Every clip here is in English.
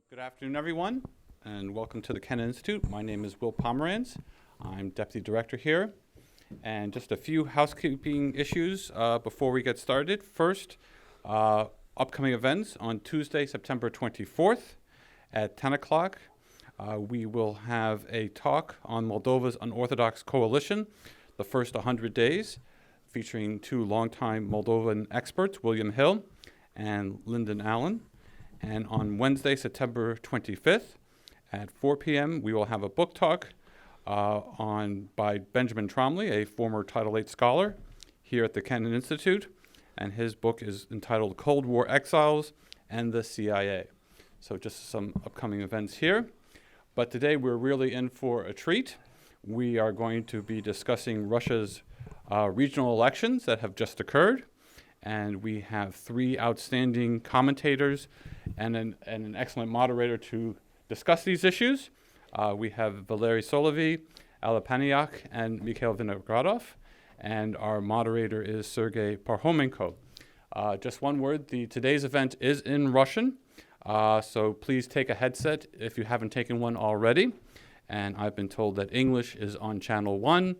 Good afternoon, everyone, and welcome to the Kennan Institute. My name is Will Pomeranz. I'm Deputy Director here. And just a few housekeeping issues before we get started. First, upcoming events on Tuesday, September 24th at 10 o'clock. We will have a talk on Moldova's unorthodox coalition, the first 100 days, featuring two longtime Moldovan experts, William Hill and Lyndon Allen. And on Wednesday, September 25th at 4 p.m., we will have a book talk by Benjamin Tromley, a former Title VIII scholar here at the Kennan Institute. And his book is entitled Cold War Exiles and the CIA. So just some upcoming events here. But today we're really in for a treat. We are going to be discussing Russia's regional elections that have just occurred. And we have three outstanding commentators and an excellent moderator to discuss these issues. We have Valeriy Solovey, Paneyakh, and Mikhail Vinogradov. And our moderator is Sergei Parhomenko. Just one word, today's event is in Russian. So please take a headset if you haven't taken one already. And I've been told that English is on channel 1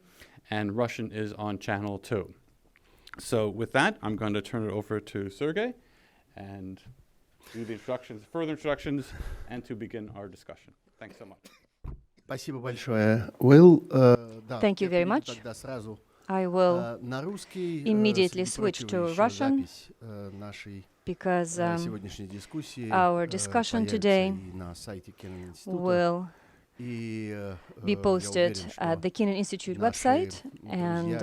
and Russian is on channel 2. So with that, I'm going to turn it over to Sergei and do the further introductions, and to begin our discussion. Thanks so much. Спасибо большое, Will. Thank you very much. I will immediately switch to Russian because our discussion today will be posted at the Kennan Institute website, and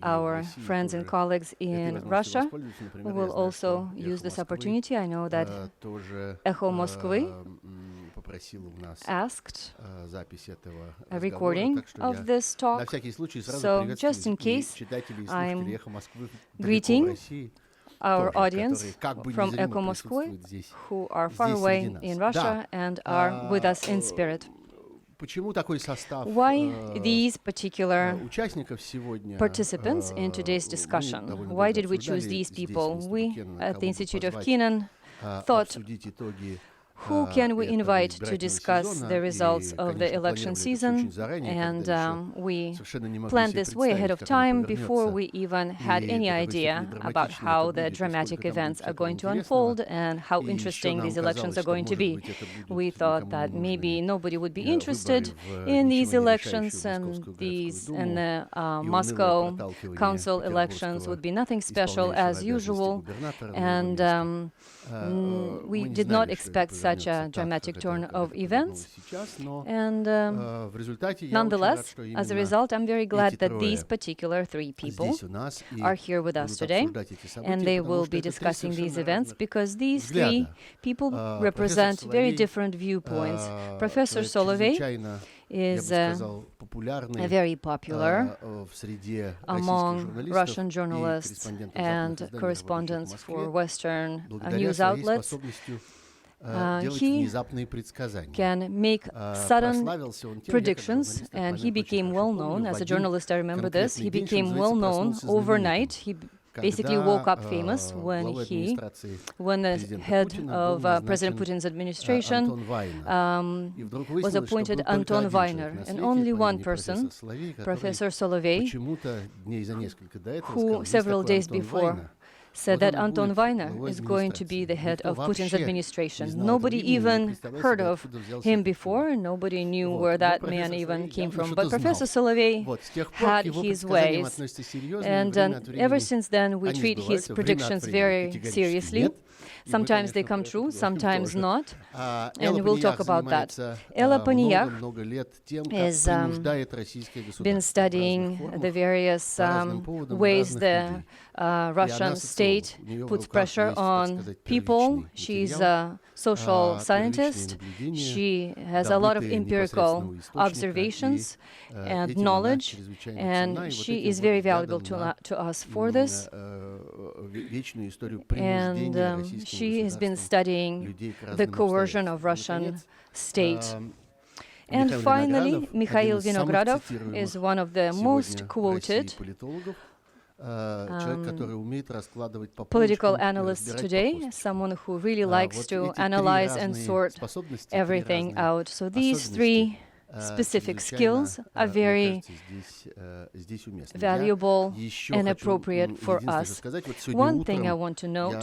our friends and colleagues in Russia will also use this opportunity. I know that Echo Moskvy asked a recording of this talk, so just in case, I'm greeting our audience from Echo Moskvy who are far away in Russia and are with us in spirit. Why these particular participants in today's discussion? Why did we choose these people? We at the Institute of Kennan thought, who can we invite to discuss the results of the election season? And we planned this way ahead of time before we even had any idea about how the dramatic events are going to unfold and how interesting these elections are going to be. We thought that maybe nobody would be interested in these elections, and the Moscow Council elections would be nothing special as usual. And we did not expect such a dramatic turn of events. And nonetheless, as a result, I'm very glad that these particular three people are here with us today, and they will be discussing these events because these three people represent very different viewpoints. Professor Solovey is very popular among Russian journalists and correspondents for Western news outlets. He can make sudden predictions, and he became well known. As a journalist, I remember this. He became well known overnight. He basically woke up famous when the head of President Putin's administration was appointed Anton Weiner. And only one person, Professor Solovey, who several days before said that Anton Weiner is going to be the head of Putin's administration. Nobody even heard of him before. Nobody knew where that man even came from. But Professor Solovey had his ways. And ever since then, we treat his predictions very seriously. Sometimes they come true, sometimes not, and we'll talk about that. Paneyakh has been studying the various ways the Russian state puts pressure on people. She's a social scientist. She has a lot of empirical observations and knowledge, and she is very valuable to us for this. And she has been studying the coercion of Russian state. And finally, Mikhail Vinogradov is one of the most quoted political analyst today, someone who really likes to analyze and sort everything out. So these three specific skills are very valuable and appropriate for us. One thing I want to note,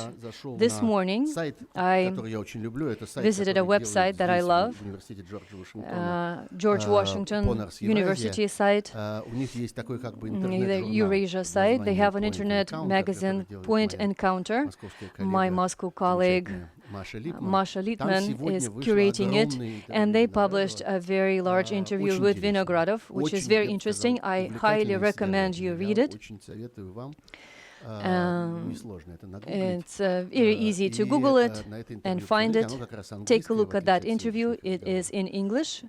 this morning I visited a website that I love, George Washington University site, the Eurasia site. They have an internet magazine, Point and Counter. My Moscow colleague Masha Litman is curating it, and they published a very large interview with Vinogradov, which is very interesting. I highly recommend you read it. It's very easy to Google it and find it. Take a look at that interview. It is in English,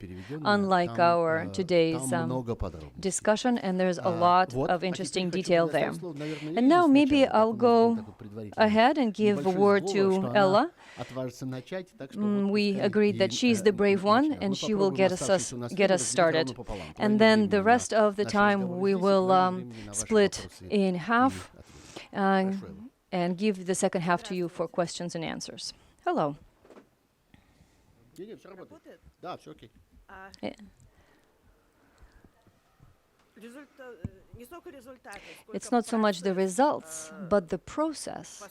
unlike our today's discussion, and there's a lot of interesting detail there. And now maybe I'll go ahead and give a word to Ella. We agreed that she's the brave one, and she will get us started. And then the rest of the time we will split in half and give the second half to you for questions and answers. Hello. It's not so much the results, but the process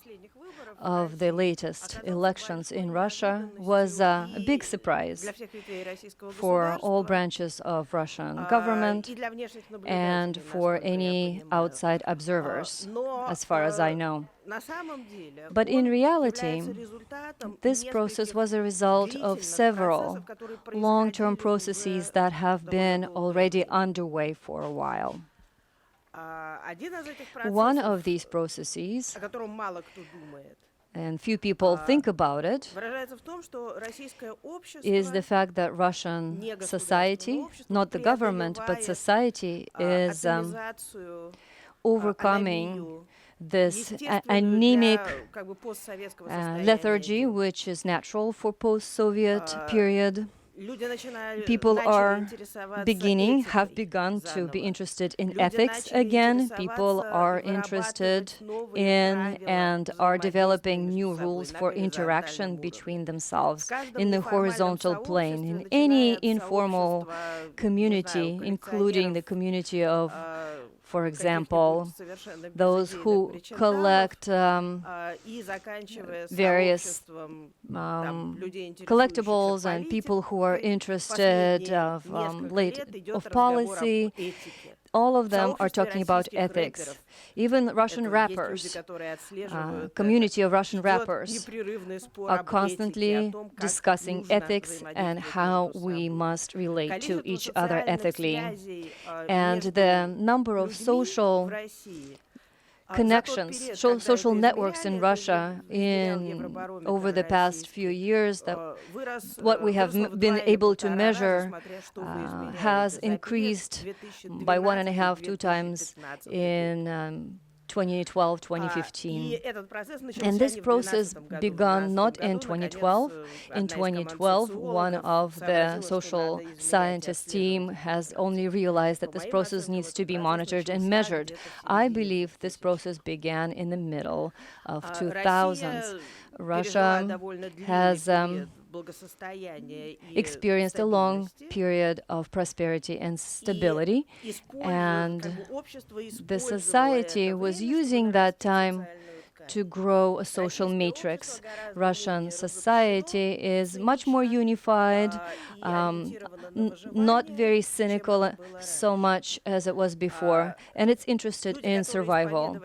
of the latest elections in Russia was a big surprise for all branches of Russian government and for any outside observers, as far as I know. But in reality, this process was a result of several long-term processes that have been already underway for a while. One of these processes, and few people think about it, is the fact that Russian society, not the government, but society, is overcoming this anemic lethargy, which is natural for post-Soviet period. People have begun to be interested in ethics again. People are interested in and are developing new rules for interaction between themselves in the horizontal plane. In any informal community, including the community of, for example, those who collect various collectibles and people who are interested of policy, all of them are talking about ethics. Even Russian rappers, community of Russian rappers, are constantly discussing ethics and how we must relate to each other ethically. And the number of social connections, social networks in Russia over the past few years, that what we have been able to measure has increased by 1.5 to 2 times in 2012, 2015. And this process began not in 2012. In 2012, one of the social scientist team has only realized that this process needs to be monitored and measured. I believe this process began in the middle of 2000s. Russia has experienced a long period of prosperity and stability, and the society was using that time to grow a social matrix. Russian society is much more unified, not very cynical so much as it was before, and it's interested in survival.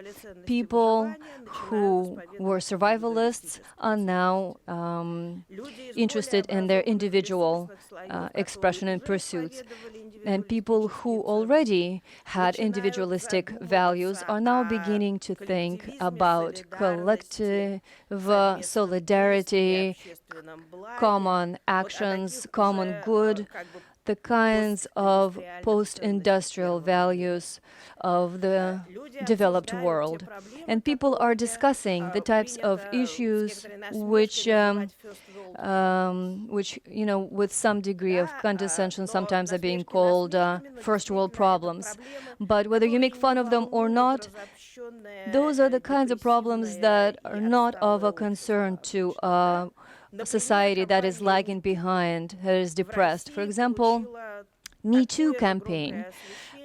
People who were survivalists are now interested in their individual expression and pursuits. And people who already had individualistic values are now beginning to think about collective solidarity, common actions, common good, the kinds of post-industrial values of the developed world. And people are discussing the types of issues which which, with some degree of condescension, sometimes are being called first world problems. But whether you make fun of them or not, those are the kinds of problems that are not of a concern to a society that is lagging behind, that is depressed. For example, Me Too campaign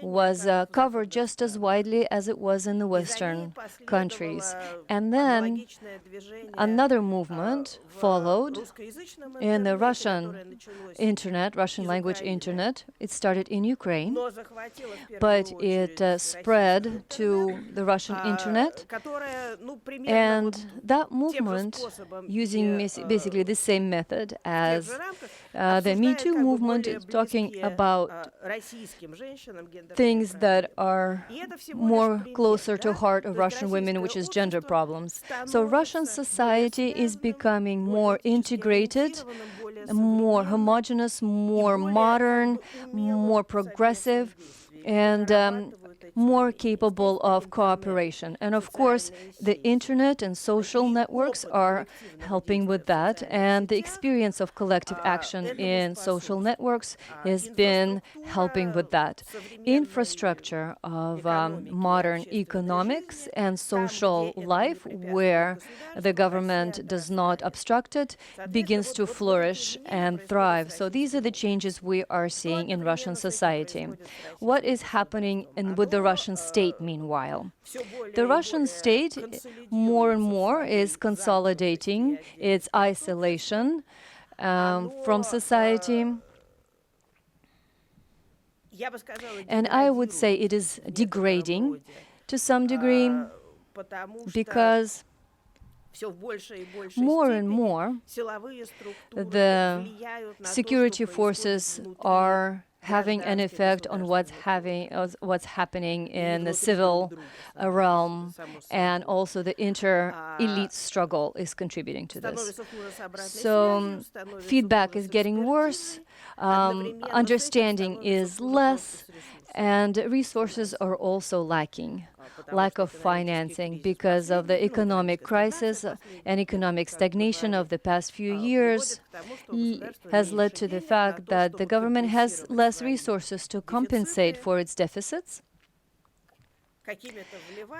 was covered just as widely as it was in the Western countries. And then another movement followed in the Russian internet, Russian language internet. It started in Ukraine, but it spread to the Russian internet. And that movement, using basically the same method as the Me Too movement, is talking about things that are more closer to heart of Russian women, which is gender problems. So Russian society is becoming more integrated, more homogeneous, more modern, more progressive, and more capable of cooperation. And of course, the internet and social networks are helping with that. And the experience of collective action in social networks has been helping with that. Infrastructure of modern economics and social life, where the government does not obstruct it, begins to flourish and thrive. So these are the changes we are seeing in Russian society. What is happening with the Russian state, meanwhile? The Russian state more and more is consolidating its isolation from society. And I would say it is degrading to some degree, because more and more the security forces are having an effect on what's happening in the civil realm, and also the inter-elite struggle is contributing to this. So feedback is getting worse, understanding is less, and resources are also lacking. Lack of financing because of the economic crisis and economic stagnation of the past few years has led to the fact that the government has less resources to compensate for its deficits,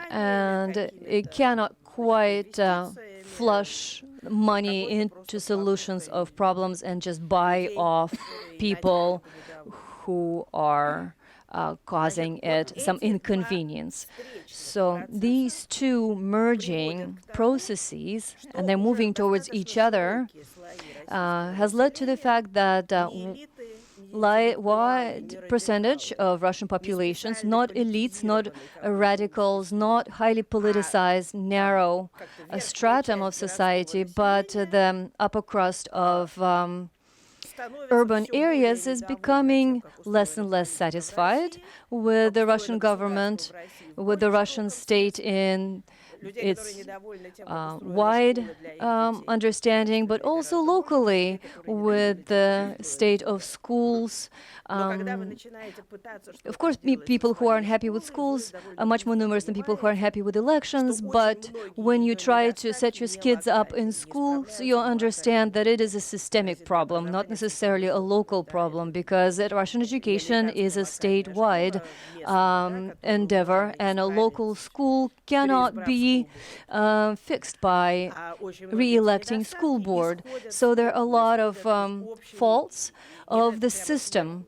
and it cannot quite flush money into solutions of problems and just buy off people who are causing it some inconvenience. So these two merging processes, and they're moving towards each other, has led to the fact that wide percentage of Russian populations, not elites, not radicals, not highly politicized, narrow stratum of society, but the upper crust of urban areas is becoming less and less satisfied with the Russian government, with the Russian state in its wide understanding, but also locally with the state of schools. Of course, people who are unhappy with schools are much more numerous than people who are unhappy with elections, but when you try to set your kids up in schools, you understand that it is a systemic problem, not necessarily a local problem, because Russian education is a statewide endeavor, and a local school cannot be fixed by re-electing school board. So there are a lot of faults of the system,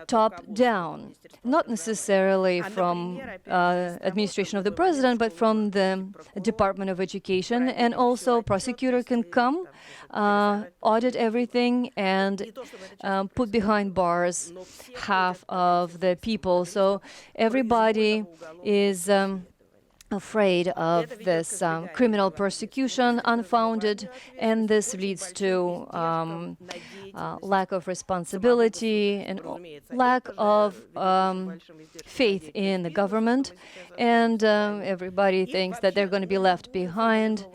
top down, not necessarily from administration of the president, but from the Department of Education. And also prosecutor can come, audit everything, and put behind bars half of the people. So everybody is afraid of this criminal persecution, unfounded, and this leads to lack of responsibility and lack of faith in the government, and everybody thinks that they're going to be left behind.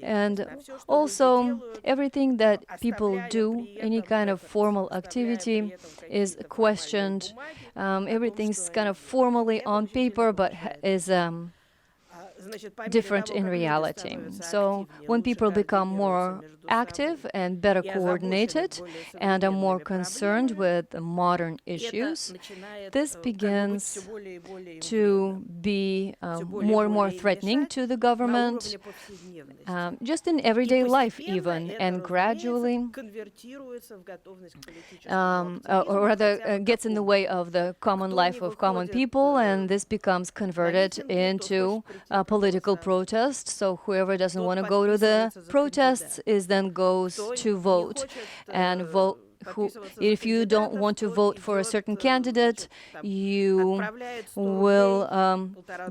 And also, everything that people do, any kind of formal activity, is questioned. Everything's kind of formally on paper, but is different in reality. So when people become more active and better coordinated and are more concerned with the modern issues, this begins to be more and more threatening to the government, just in everyday life even, and gradually, or rather gets in the way of the common life of common people, and this becomes converted into political protest. So whoever doesn't want to go to the protests then goes to vote, and vote. If you don't want to vote for a certain candidate, you will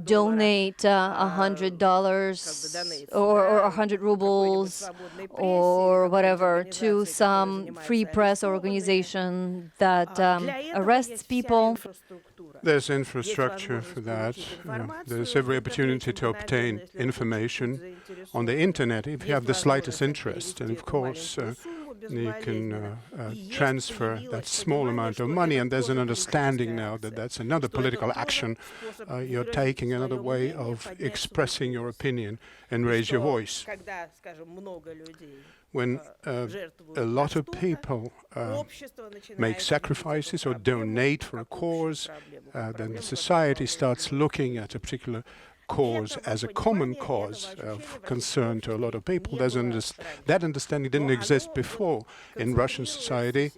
donate $100 or 100 rubles or whatever to some free press organization that arrests people. There's infrastructure for that. There's every opportunity to obtain information on the internet if you have the slightest interest. And of course, you can transfer that small amount of money, and there's an understanding now that that's another political action you're taking, another way of expressing your opinion and raise your voice. When a lot of people make sacrifices or donate for a cause, then the society starts looking at a particular cause as a common cause of concern to a lot of people. That understanding didn't exist before in Russian society,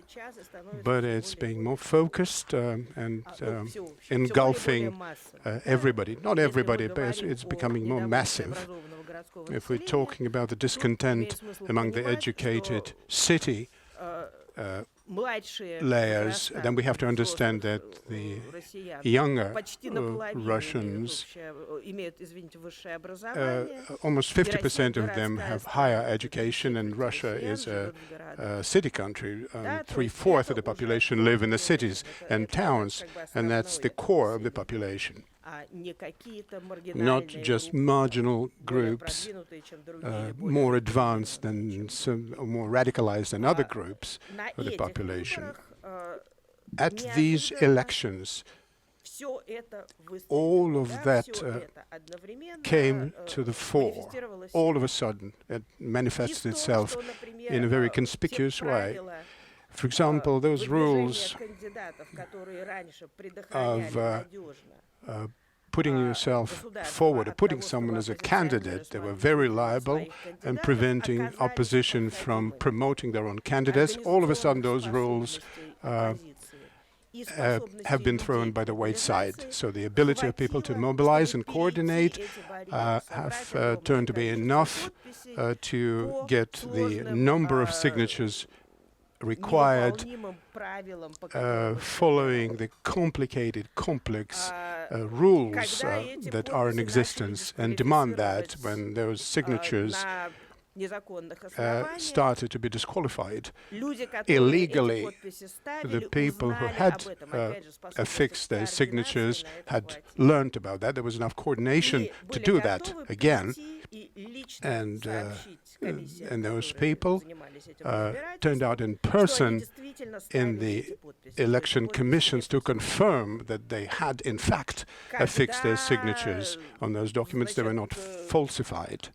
but it's being more focused and engulfing everybody. Not everybody, but it's becoming more massive. If we're talking about the discontent among the educated city layers, then we have to understand that the younger Russians, almost 50% of them have higher education, and Russia is a city country. 3/4 of the population live in the cities and towns, and that's the core of the population. Not just marginal groups, more advanced than some, or more radicalized than other groups of the population. At these elections, all of that came to the fore. All of a sudden, it manifested itself in a very conspicuous way. For example, those rules of putting yourself forward, or putting someone as a candidate, they were very reliable and preventing opposition from promoting their own candidates. All of a sudden, those rules have been thrown by the wayside. So the ability of people to mobilize and coordinate have turned to be enough to get the number of signatures required, following the complicated, complex rules that are in existence, and demand that when those signatures started to be disqualified illegally, the people who had affixed their signatures had learned about that. There was enough coordination to do that again, and those people turned out in person in the election commissions to confirm that they had, in fact, affixed their signatures on those documents. They were not falsified.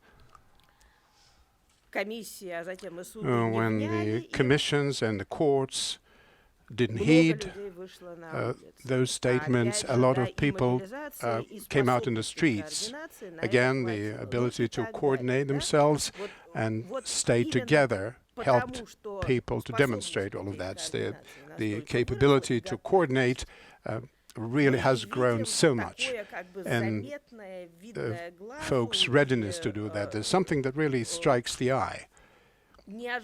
When the commissions and the courts didn't heed those statements, a lot of people came out in the streets. Again, the ability to coordinate themselves and stay together helped people to demonstrate all of that. The capability to coordinate really has grown so much, and folks' readiness to do that. There's something that really strikes the eye. A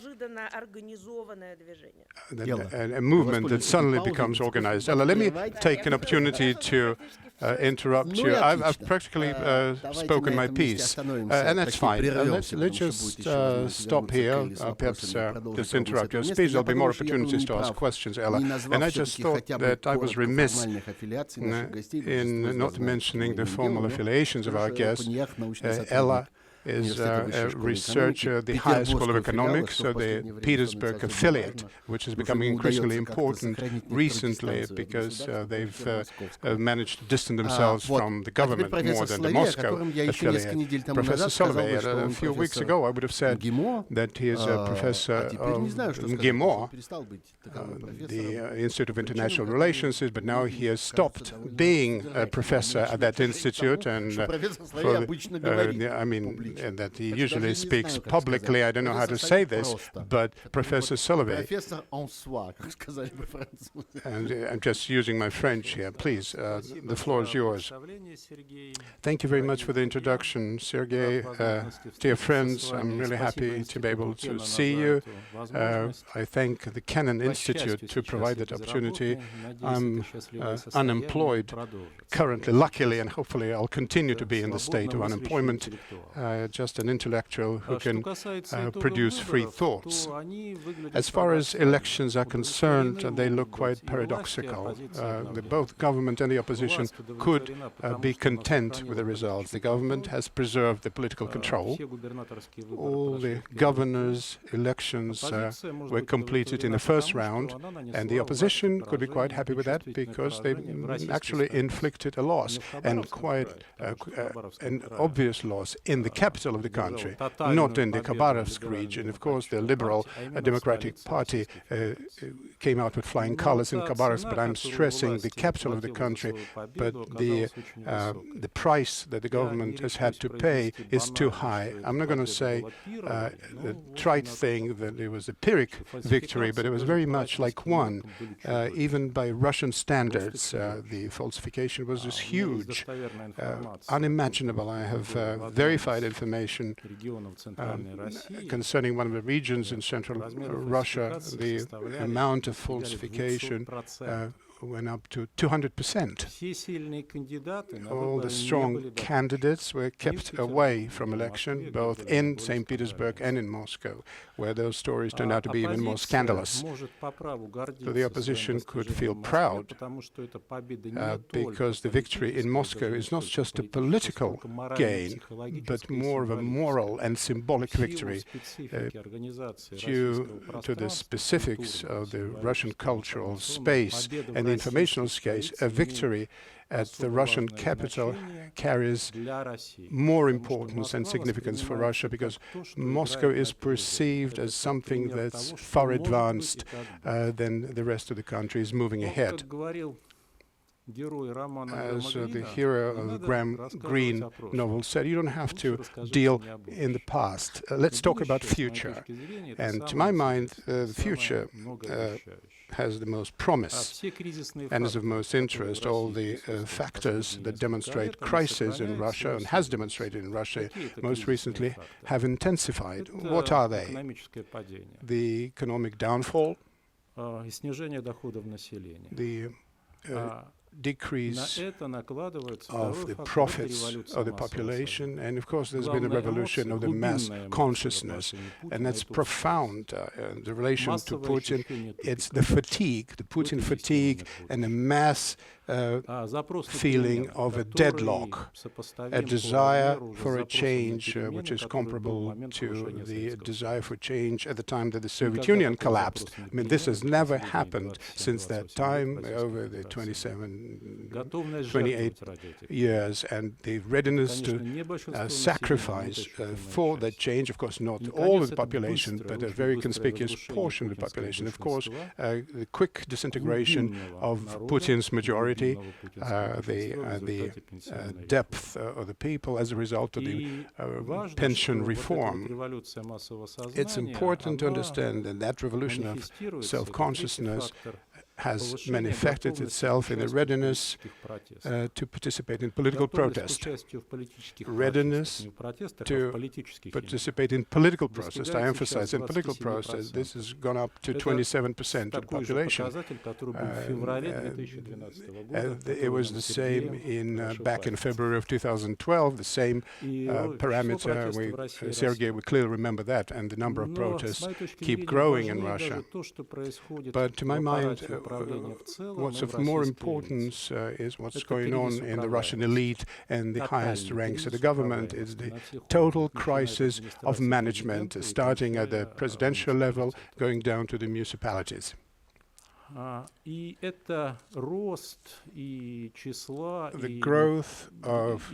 movement that suddenly becomes organized. Ella, let me take an opportunity to interrupt you. I've practically spoken my piece, and that's fine. Let's just stop here, perhaps just interrupt your speech. There'll be more opportunities to ask questions, Ella. And I just thought that I was remiss in not mentioning the formal affiliations of our guests. Ella is a researcher at the Higher School of Economics, so the Petersburg affiliate, which is becoming increasingly important recently because they've managed to distance themselves from the government more than the Moscow affiliate. Professor Solovey, a few weeks ago, I would have said that he is a professor of MGIMO, the Institute of International Relations, but now he has stopped being a professor at that institute, and I mean, that he usually speaks publicly. I don't know how to say this, but Professor Solovey, and I'm just using my French here. Please, the floor is yours. Thank you very much for the introduction, Sergey. Dear friends, I'm really happy to be able to see you. I thank the Kennan Institute to provide that opportunity. I'm unemployed currently, luckily, and hopefully I'll continue to be in the state of unemployment, just an intellectual who can produce free thoughts. As far as elections are concerned, they look quite paradoxical. Both government and the opposition could be content with the results. The government has preserved the political control. All the governors' elections were completed in the first round, and the opposition could be quite happy with that because they actually inflicted a loss, and quite an obvious loss in the capital of the country, not in the Khabarovsk region. Of course, the Liberal Democratic Party came out with flying colors in Khabarovsk, but I'm stressing the capital of the country. But the price that the government has had to pay is too high. I'm not going to say the trite thing that it was a Pyrrhic victory, but it was very much like one. Even by Russian standards, the falsification was just huge, unimaginable. I have verified information concerning one of the regions in central Russia. The amount of falsification went up to 200%. All the strong candidates were kept away from election, both in St. Petersburg and in Moscow, where those stories turned out to be even more scandalous. So the opposition could feel proud because the victory in Moscow is not just a political gain, but more of a moral and symbolic victory due to the specifics of the Russian cultural space and the informational space. A victory at the Russian capital carries more importance and significance for Russia because Moscow is perceived as something that's far advanced than the rest of the country is moving ahead. As the hero of the Graham Greene novel said, you don't have to deal in the past. Let's talk about future. And to my mind, the future has the most promise and is of most interest. All the factors that demonstrate crisis in Russia and has demonstrated in Russia most recently have intensified. What are they? The economic downfall, the decrease of the profits of the population, and of course there's been a revolution of the mass consciousness, and that's profound. The relation to Putin, it's the fatigue, the Putin fatigue, and the mass feeling of a deadlock, a desire for a change which is comparable to the desire for change at the time that the Soviet Union collapsed. I mean, this has never happened since that time, over the 28 years, and the readiness to sacrifice for that change. Of course, not all of the population, but a very conspicuous portion of the population. Of course, the quick disintegration of Putin's majority, the depth of the people as a result of the pension reform. It's important to understand that that revolution of self-consciousness has manifested itself in a readiness to participate in political protest. Readiness to participate in political protest. I emphasize in political protest. This has gone up to 27% of the population. It was the same back in February of 2012, the same parameter. Sergei, we clearly remember that, and the number of protests keep growing in Russia. But to my mind, what's of more importance is what's going on in the Russian elite and the highest ranks of the government. Is the total crisis of management, starting at the presidential level, going down to the municipalities. The growth of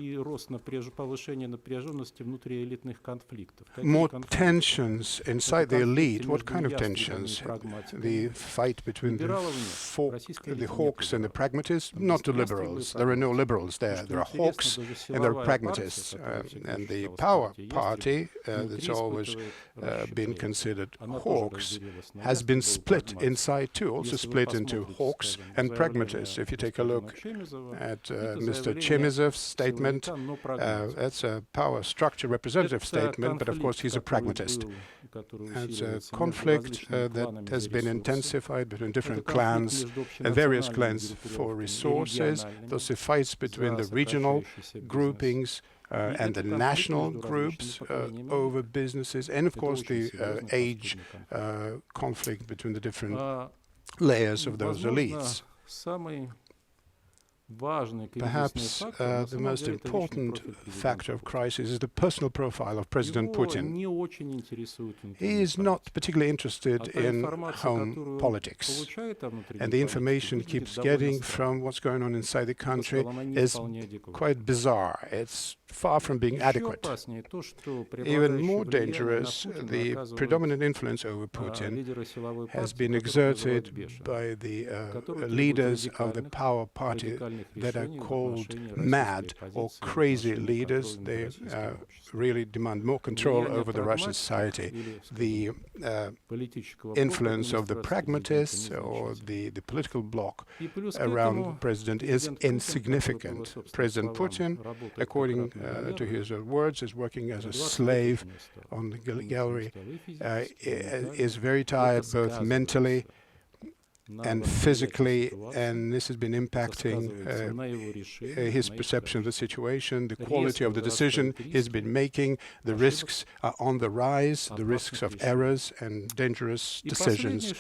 more tensions inside the elite. What kind of tensions? The fight between the hawks and the pragmatists? Not the liberals. There are no liberals there. There are hawks and there are pragmatists. And the power party, that's always been considered hawks, has been split inside too, also split into hawks and pragmatists. If you take a look at Mr. Chemizov's statement, that's a power structure representative statement, but of course he's a pragmatist. It's a conflict that has been intensified between different clans and various clans for resources. Those are fights between the regional groupings and the national groups over businesses, and of course the age conflict between the different layers of those elites. Perhaps the most important factor of crisis is the personal profile of President Putin. He is not particularly interested in home politics, and the information he keeps getting from what's going on inside the country is quite bizarre. It's far from being adequate. Even more dangerous, the predominant influence over Putin has been exerted by the leaders of the power party that are called mad or crazy leaders. They really demand more control over the Russian society. The influence of the pragmatists or the political bloc around the president is insignificant. President Putin, according to his words, is working as a slave on the gallery, is very tired both mentally and physically, and this has been impacting his perception of the situation, the quality of the decision he's been making. The risks are on the rise, the risks of errors and dangerous decisions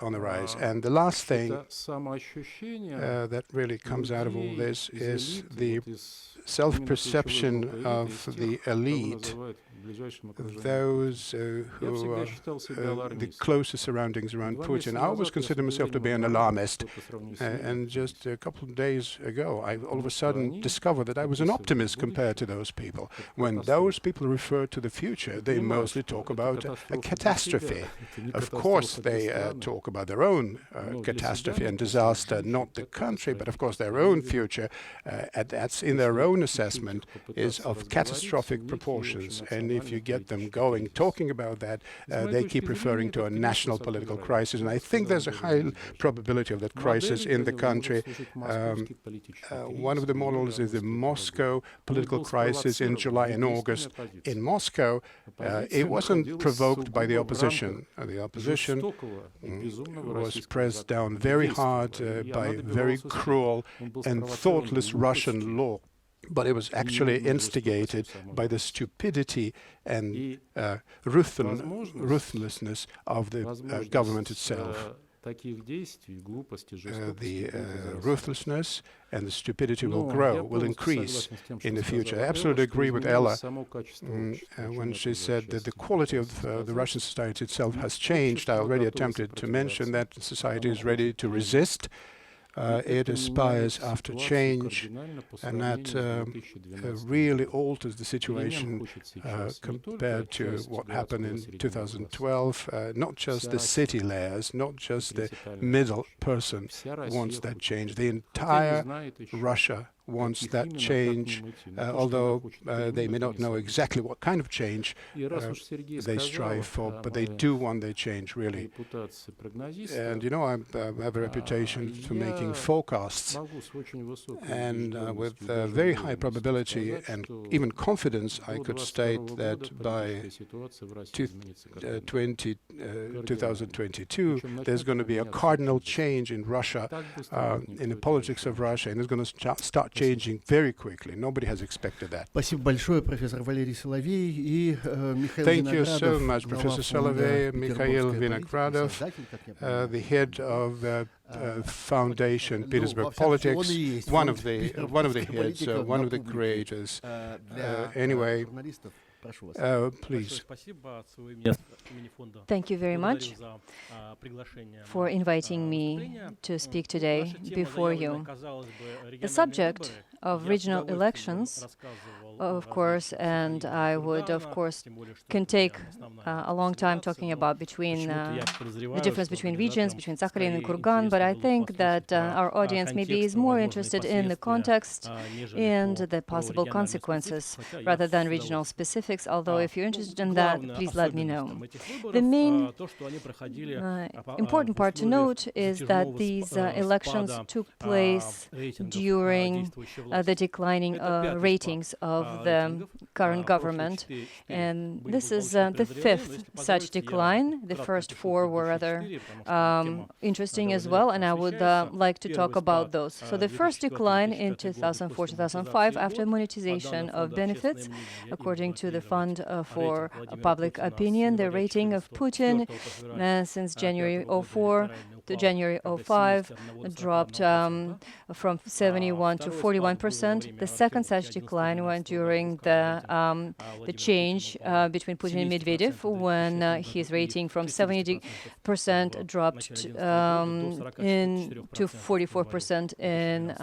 on the rise. And the last thing that really comes out of all this is the self-perception of the elite, those who are the closest surroundings around Putin. I always consider myself to be an alarmist, and just a couple of days ago I all of a sudden discovered that I was an optimist compared to those people. When those people refer to the future, they mostly talk about a catastrophe. Of course they talk about their own catastrophe and disaster, not the country, but of course their own future. That's in their own assessment is of catastrophic proportions, and if you get them going talking about that, they keep referring to a national political crisis, and I think there's a high probability of that crisis in the country. One of the models is the Moscow political crisis in July and August. In Moscow, it wasn't provoked by the opposition. The opposition was pressed down very hard by very cruel and thoughtless Russian law. But it was actually instigated by the stupidity and ruthlessness of the government itself. The ruthlessness and the stupidity will grow, will increase in the future. I absolutely agree with Ella when she said that the quality of the Russian society itself has changed. I already attempted to mention that society is ready to resist. It aspires after change, and that really alters the situation compared to what happened in 2012. Not just the city layers, not just the middle person wants that change. The entire Russia wants that change, although they may not know exactly what kind of change they strive for, but they do want their change, really. And you know, I have a reputation for making forecasts, and with very high probability and even confidence, I could state that by 2022, there's going to be a cardinal change in Russia, in the politics of Russia, and it's going to start changing very quickly. Nobody has expected that. Спасибо большое, профессор Валерий Соловей и Mikhail Thank you Vinogradov, so much, глава Professor фонда Solovey, Mikhail «Петербургская Vinogradov, политика», создатель, как я понимаю. the head of the foundation, Ну, Petersburg во всяком случае, он Politics, и есть one фонд of the «Петербургская heads, политика» one на of the публике. creators. Для Anyway, журналистов, прошу вас. please. Thank you very much for inviting me to speak today before you. The subject of regional elections, of course, and I would, of course, can take a long time talking about the difference between regions, between Sakhalin and Kurgan, but I think that our audience maybe is more interested in the context and the possible consequences rather than regional specifics, although if you're interested in that, please let me know. The main important part to note is that these elections took place during the declining ratings of the current government, and this is the fifth such decline. The first four were rather interesting as well, and I would like to talk about those. So the first decline in 2004-2005 after monetization of benefits, according to the Fund for Public Opinion, the rating of Putin since January 2004 to January 2005 dropped from 71 to 41%. The second such decline went during the change between Putin and Medvedev, when his rating from 70% dropped to 44% in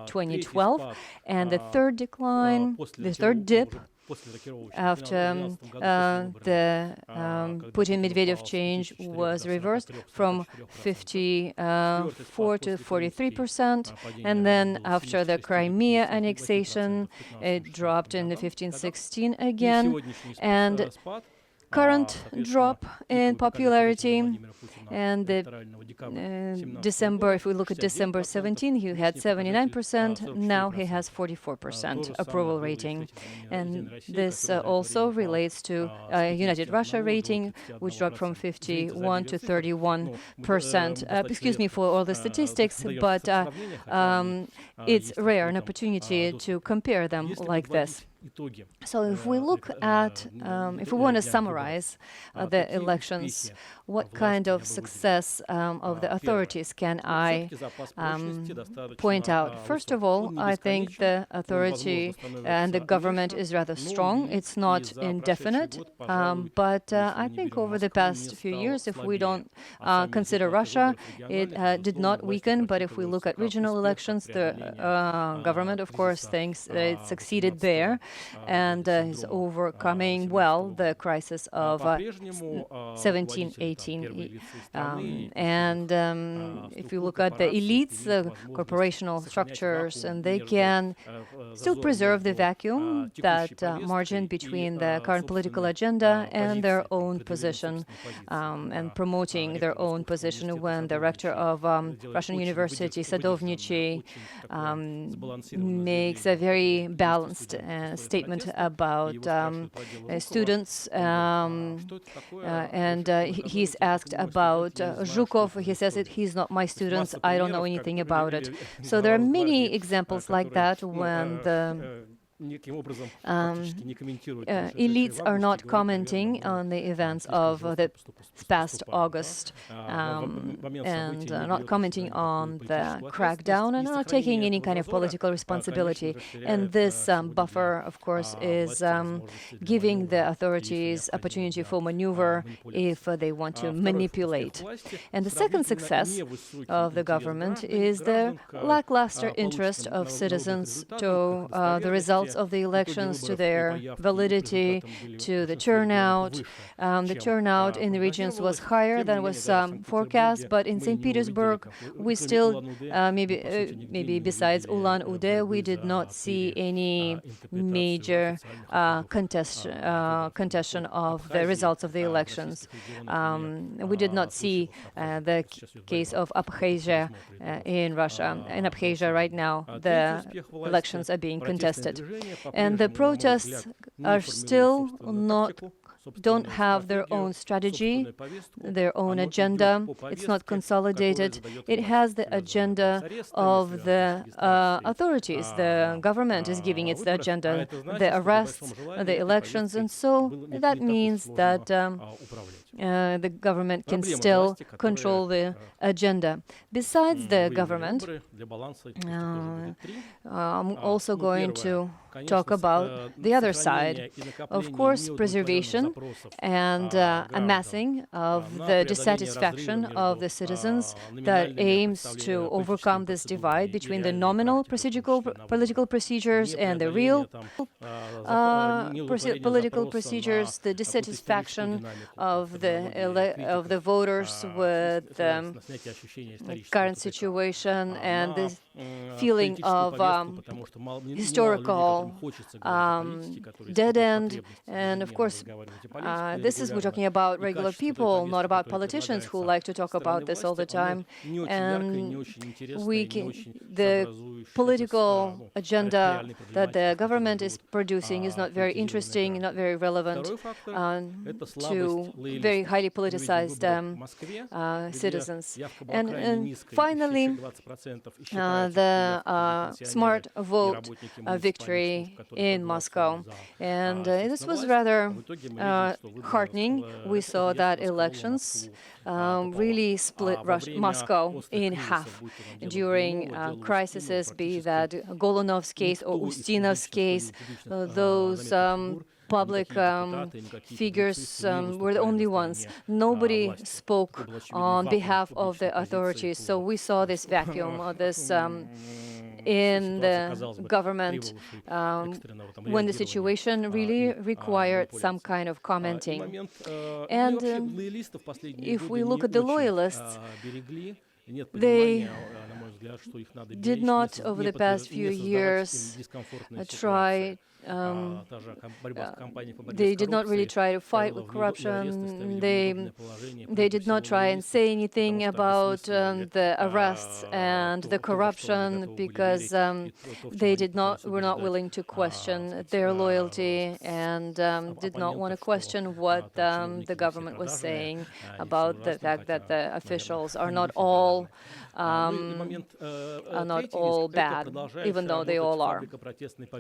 2012. And the third decline, the third dip, after the Putin-Medvedev change was reversed from 54 to 43%, and then after the Crimea annexation, it dropped in the 15-16 again, and current drop in popularity. And December, if we look at December 17, he had 79%. Now he has 44% approval rating. And this also relates to United Russia rating, which dropped from 51 to 31%. Excuse me for all the statistics, but it's rare, an opportunity to compare them like this. So if we look at, if we want to summarize the elections, what kind of success of the authorities can I point out? First of all, I think the authority and the government is rather strong. It's not indefinite, but I think over the past few years, if we don't consider Russia, it did not weaken. But if we look at regional elections, the government, of course, thinks it succeeded there and is overcoming well the crisis of 17-18. And if you look at the elites, the corporational structures, and they can still preserve the vacuum, that margin between the current political agenda and their own position, and promoting their own position. When the rector of Russian University, Sadovnichiy, makes a very balanced statement about students, and he's asked about Zhukov. He says that he's not my student, I don't know anything about it. So there are many examples like that when the elites are not commenting on the events of the past August, and not commenting on the crackdown, and not taking any kind of political responsibility. And this buffer, of course, is giving the authorities opportunity for maneuver if they want to manipulate. And the second success of the government is the lackluster interest of citizens to the results of the elections, to their validity, to the turnout. The turnout in the regions was higher than was forecast, but in St. Petersburg, we still, maybe besides Ulan-Ude, we did not see any major contestation of the results of the elections. We did not see the case of Abkhazia in Russia. In Abkhazia right now, the elections are being contested. And the protests are still not don't have their own strategy, their own agenda. It's not consolidated. It has the agenda of the authorities. The government is giving it the agenda, the arrests, the elections, and so that means that the government can still control the agenda. Besides the government, I'm also going to talk about the other side. Of course, preservation and amassing of the dissatisfaction of the citizens that aims to overcome this divide between the nominal political procedures and the real political procedures, the dissatisfaction of the voters with the current situation and the feeling of historical dead end. And of course, we're talking about regular people, not about politicians who like to talk about this all the time. And the political agenda that the government is producing is not very interesting, not very relevant to very highly politicized citizens. And finally, the smart vote victory in Moscow. And this was rather heartening. We saw that elections really split Moscow in half during crises, be that Golunov's case or Ustinov's case. Those public figures were the only ones. Nobody spoke on behalf of the authorities. So we saw this vacuum, or this in the government when the situation really required some kind of commenting. And if we look at the loyalists, they did not, over the past few years, they did not really try to fight with corruption. They did not try and say anything about the arrests and the corruption because they were not willing to question their loyalty and did not want to question what the government was saying about the fact that the officials are not all bad, even though they all are.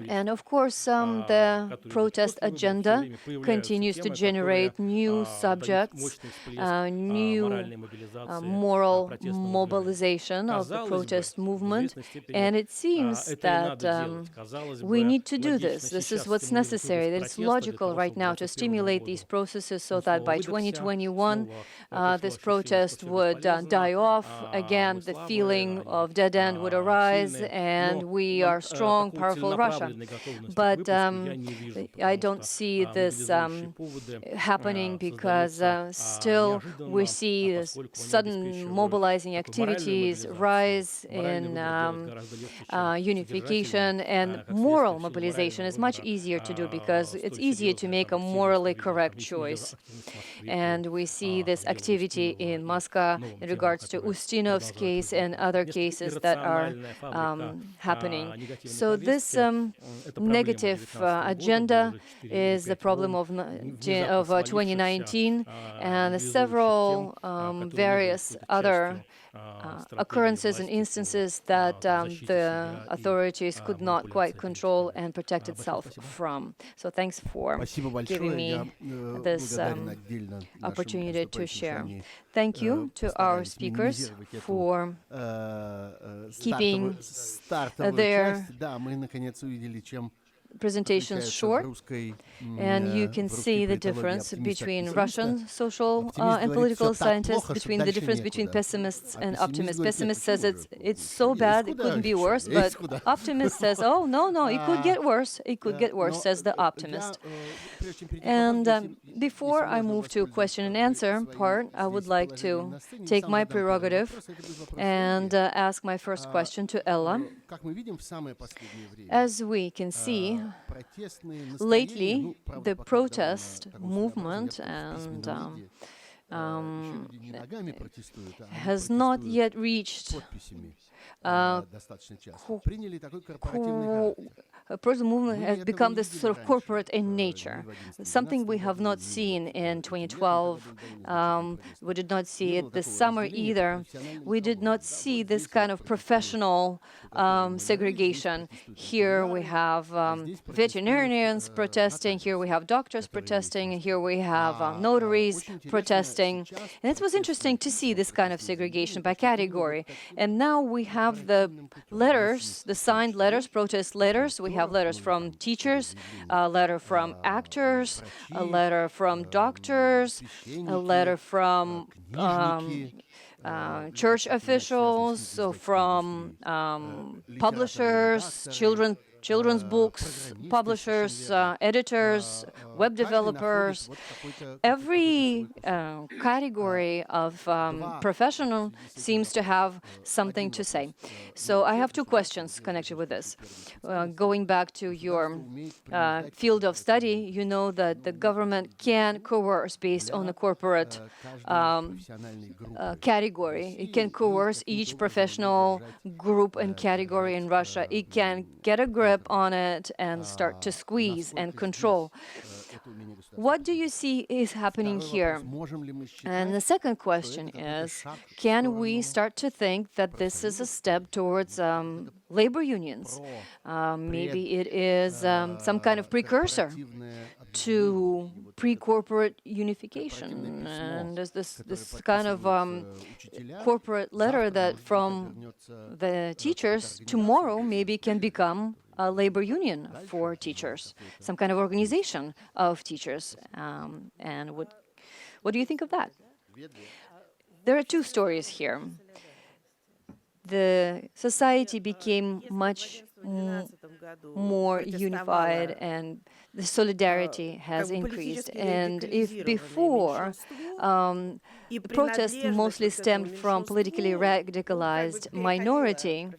And of course, the protest agenda continues to generate new subjects, new moral mobilization of the protest movement. And it seems that we need to do this. This is what's necessary. That it's logical right now to stimulate these processes so that by 2021, this protest would die off. Again, the feeling of dead end would arise, and we are strong, powerful Russia. But I don't see this happening because still we see sudden mobilizing activities rise in unification, and moral mobilization is much easier to do because it's easier to make a morally correct choice. And we see this activity in Moscow in regards to Ustinov's case and other cases that are happening. So this negative agenda is the problem of 2019 and several various other occurrences and instances that the authorities could not quite control and protect itself from. So thanks for giving me this opportunity to share. Thank you to our speakers for keeping their presentations short, and you can see the difference between Russian social and political scientists, between the difference between pessimists and optimists. Pessimist says it's so bad, it couldn't be worse, but optimist says, oh, no, it could get worse. It could get worse, says the optimist. And before I move to question and answer part, I would like to take my prerogative and ask my first question to Ella. As we can see, lately, the protest movement and has not yet reached protest movement has become this sort of corporate in nature, something we have not seen in 2012. We did not see it this summer either. We did not see this kind of professional segregation. Here we have veterinarians protesting, here we have doctors protesting, and here we have notaries protesting. And it was interesting to see this kind of segregation by category. And now we have the letters, the signed letters, protest letters. We have letters from teachers, a letter from actors, a letter from doctors, a letter from church officials, so from publishers, children's books, publishers, editors, web developers. Every category of professional seems to have something to say. So I have two questions connected with this. Going back to your field of study, you know that the government can coerce based on a corporate category. It can coerce each professional group and category in Russia. It can get a grip on it and start to squeeze and control. What do you see is happening here? And the second question is, can we start to think that this is a step towards labor unions? Maybe it is some kind of precursor to pre-corporate unification. And there's this kind of corporate letter that from the teachers tomorrow maybe can become a labor union for teachers, some kind of organization of teachers. And what do you think of that? There are two stories here. The society became much more unified and the solidarity has increased. And if before the protests mostly stemmed from politically radicalized minority,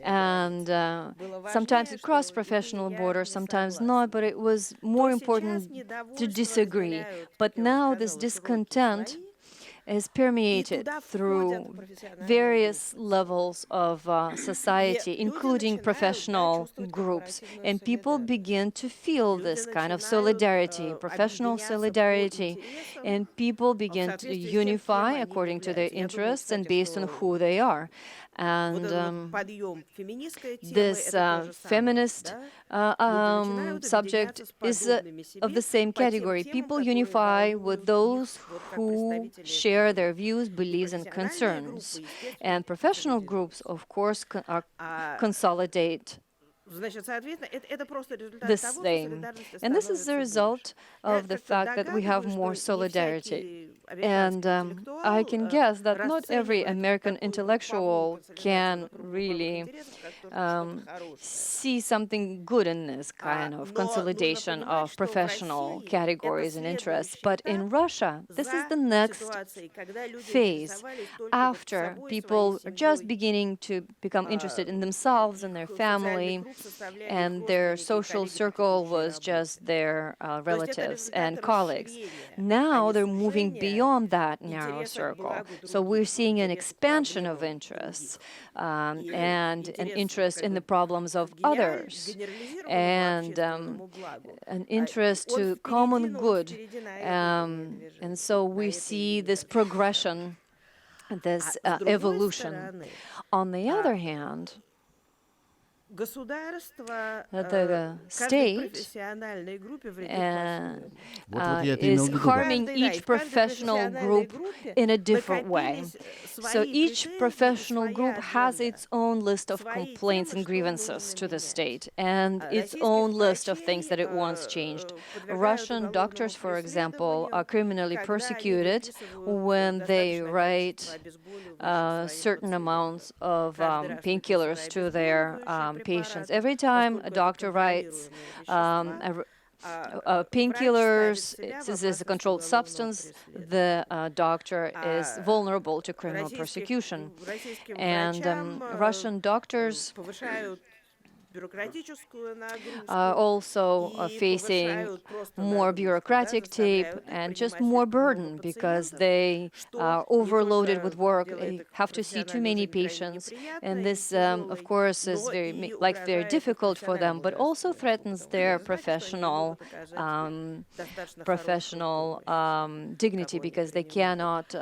and sometimes it crossed professional borders, sometimes not, but it was more important to disagree. But now this discontent is permeated through various levels of society, including professional groups. And people begin to feel this kind of solidarity, professional solidarity, and people begin to unify according to their interests and based on who they are. And this feminist subject is of the same category. People unify with those who share their views, beliefs, and concerns. And professional groups, of course, consolidate the same. And this is the result of the fact that we have more solidarity. And I can guess that not every American intellectual can really see something good in this kind of consolidation of professional categories and interests. But in Russia, this is the next phase. After people are just beginning to become interested in themselves and their family, and their social circle was just their relatives and colleagues. Now they're moving beyond that narrow circle. So we're seeing an expansion of interests and an interest in the problems of others and an interest to common good. And so we see this progression, this evolution. On the other hand, the state is harming each professional group in a different way. So each professional group has its own list of complaints and grievances to the state and its own list of things that it wants changed. Russian doctors, for example, are criminally persecuted when they write certain amounts of painkillers to their patients. Every time a doctor writes painkillers, since it's a controlled substance, the doctor is vulnerable to criminal persecution. And Russian doctors also facing more bureaucratic tape and just more burden because they are overloaded with work. They have to see too many patients, and this, of course, is very difficult for them, but also threatens their professional dignity because they cannot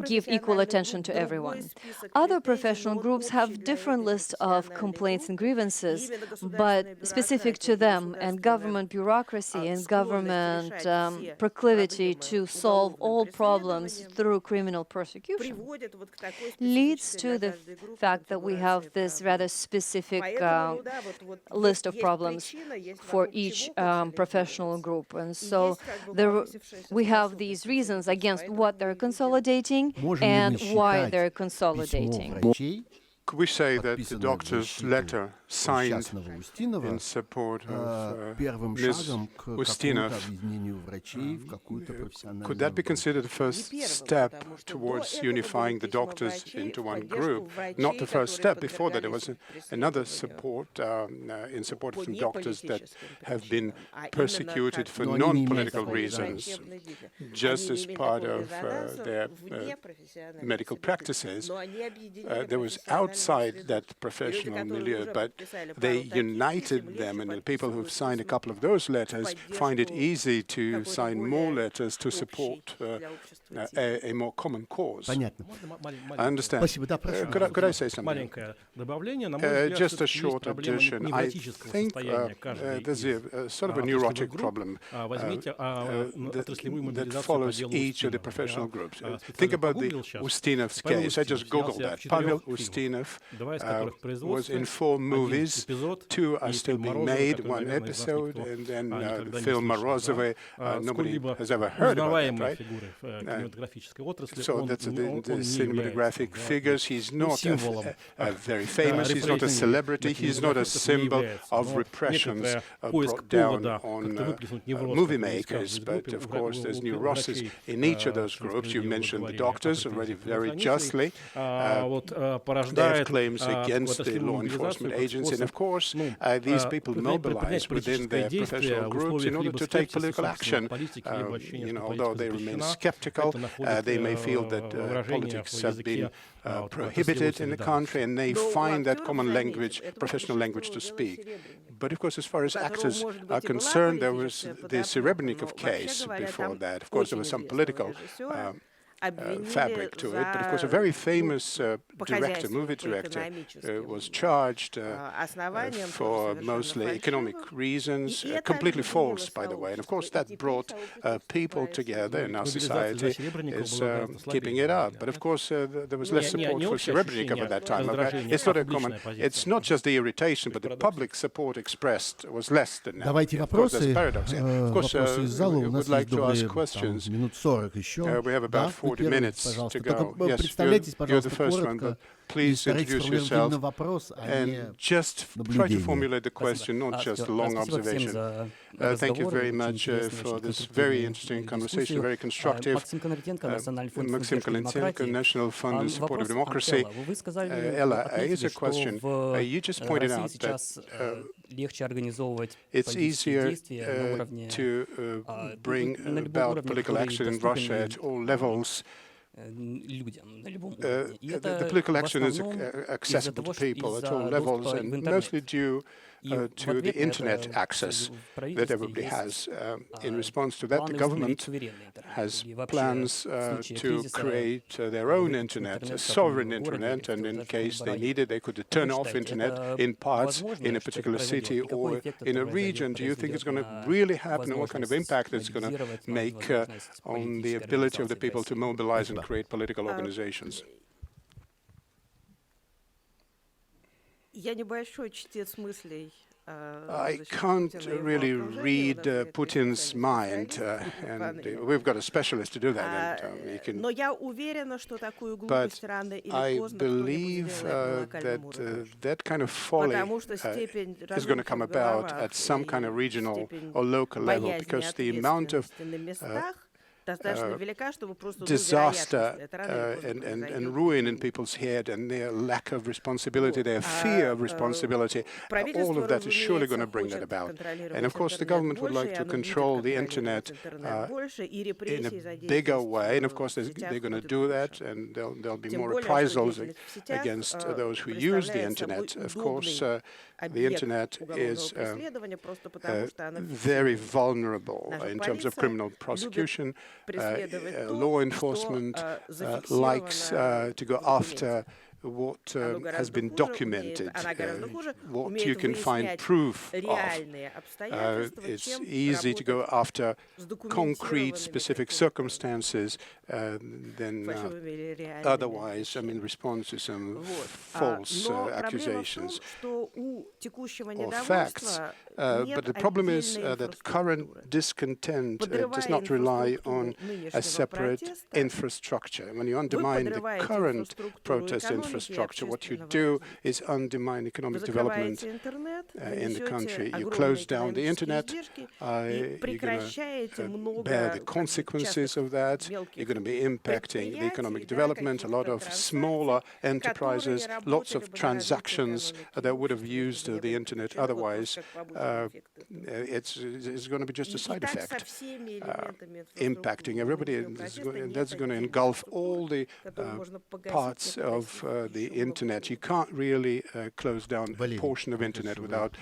give equal attention to everyone. Other professional groups have different lists of complaints and grievances, but specific to them, and government bureaucracy and government proclivity to solve all problems through criminal prosecution leads to the fact that we have this rather specific list of problems for each professional group. And so we have these reasons against what they're consolidating and why they're consolidating. Could we say that the doctor's letter signed in support of Ms. Ustinov, could that be considered the first step towards unifying the doctors into one group? Not the first step. Before that, there was another support in support from doctors that have been persecuted for non-political reasons, just as part of their medical practices. There was outside that professional milieu, but they united them, and the people who've signed a couple of those letters find it easy to sign more letters to support a more common cause. I understand. Could I say something? Just a short addition. I think there's a sort of a neurotic problem that follows each of the professional groups. Think about the Ustinov's case. I just Googled that. Pavel Ustinov was in 4 movies. 2 are still being made, 1 episode, and then the film Morozovy. Nobody has ever heard about it, right? So that's the cinematographic figures. He's not very famous. He's not a celebrity. He's not a symbol of repressions brought down on movie makers. But of course, there's neurosis in each of those groups. You mentioned the doctors already very justly. They have claims against the law enforcement agency, and of course, these people mobilize within their professional groups in order to take political action. Although they remain skeptical, they may feel that politics have been prohibited in the country, and they find that common language, professional language to speak. But of course, as far as actors are concerned, there was the Serebrennikov case before that. Of course, there was some political fabric to it, but of course a very famous movie director, was charged for mostly economic reasons, completely false, by the way. And of course that brought people together, and our society is keeping it up. But of course there was less support for Serebrennikov at that time. It's not just the irritation, but the public support expressed was less than now. Of course, there's paradox here. Of course, we would like to ask questions. We have about 40 minutes to go. Yes, you're the first one, but please introduce yourself and just try to formulate the question, not just a long observation. Thank you very much for this very interesting conversation, very constructive. Maxim Kolentenko, National Fund in Support of Democracy. Ella, here's a question. You just pointed out that it's easier to bring about political action in Russia at all levels. The political action is accessible to people at all levels, and mostly due to the internet access that everybody has. In response to that, the government has plans to create their own internet, a sovereign internet, and in case they need it, they could turn off internet in parts in a particular city or in a region. Do you think it's going to really happen, and what kind of impact it's going to make on the ability of the people to mobilize and create political organizations? I can't really read Putin's mind, and we've got a specialist to do that. And but I believe that that kind of folly is going to come about at some kind of regional or local level, because the amount of disaster and ruin in people's head, and their lack of responsibility, their fear of responsibility, all of that is surely going to bring that about. And of course, the government would like to control the internet in a bigger way, and of course, they're going to do that, and there'll be more reprisals against those who use the internet. Of course, the internet is very vulnerable in terms of criminal prosecution. Law enforcement likes to go after what has been documented, what you can find proof of. It's easy to go after concrete, specific circumstances than otherwise, respond to some false accusations or facts. But the problem is that current discontent does not rely on a separate infrastructure. When you undermine the current protest infrastructure, what you do is undermine economic development in the country. You close down the internet, you're going to bear the consequences of that. You're going to be impacting the economic development. A lot of smaller enterprises, lots of transactions that would have used the internet otherwise. It's going to be just a side effect, impacting everybody. That's going to engulf all the parts of the internet. You can't really close down a portion of internet without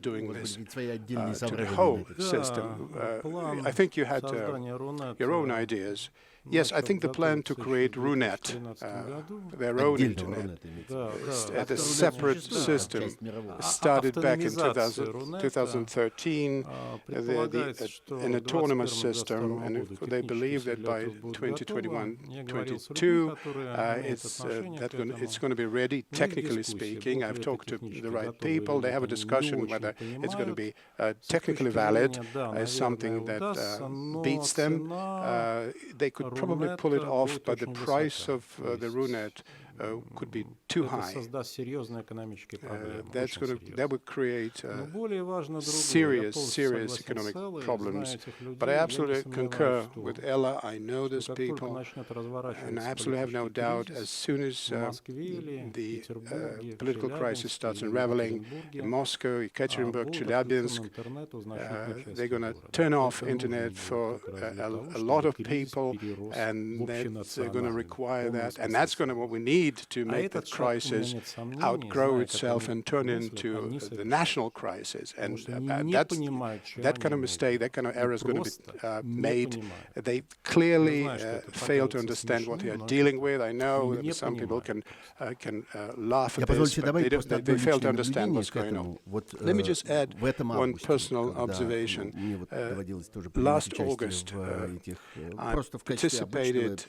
doing this to the whole system. I think you had your own ideas. Yes, I think the plan to create RUNET, their own internet, at a separate system, started back in 2013, an autonomous system, and they believe that by 2021-22, it's going to be ready, technically speaking. I've talked to the right people. They have a discussion whether it's going to be technically valid as something that beats them. They could probably pull it off, but the price of the RUNET could be too high. That would create serious economic problems. But I absolutely concur with Ella. I know these people, and I absolutely have no doubt as soon as the political crisis starts unraveling in Moscow, Ekaterinburg, Chelyabinsk, they're going to turn off internet for a lot of people, and that's going to require that. And that's going to what we need to make the crisis outgrow itself and turn into the national crisis. And that kind of mistake, that kind of error is going to be made. They clearly fail to understand what they are dealing with. I know that some people can laugh at this, but they fail to understand what's going on. Let me just add one personal observation. Last August, I participated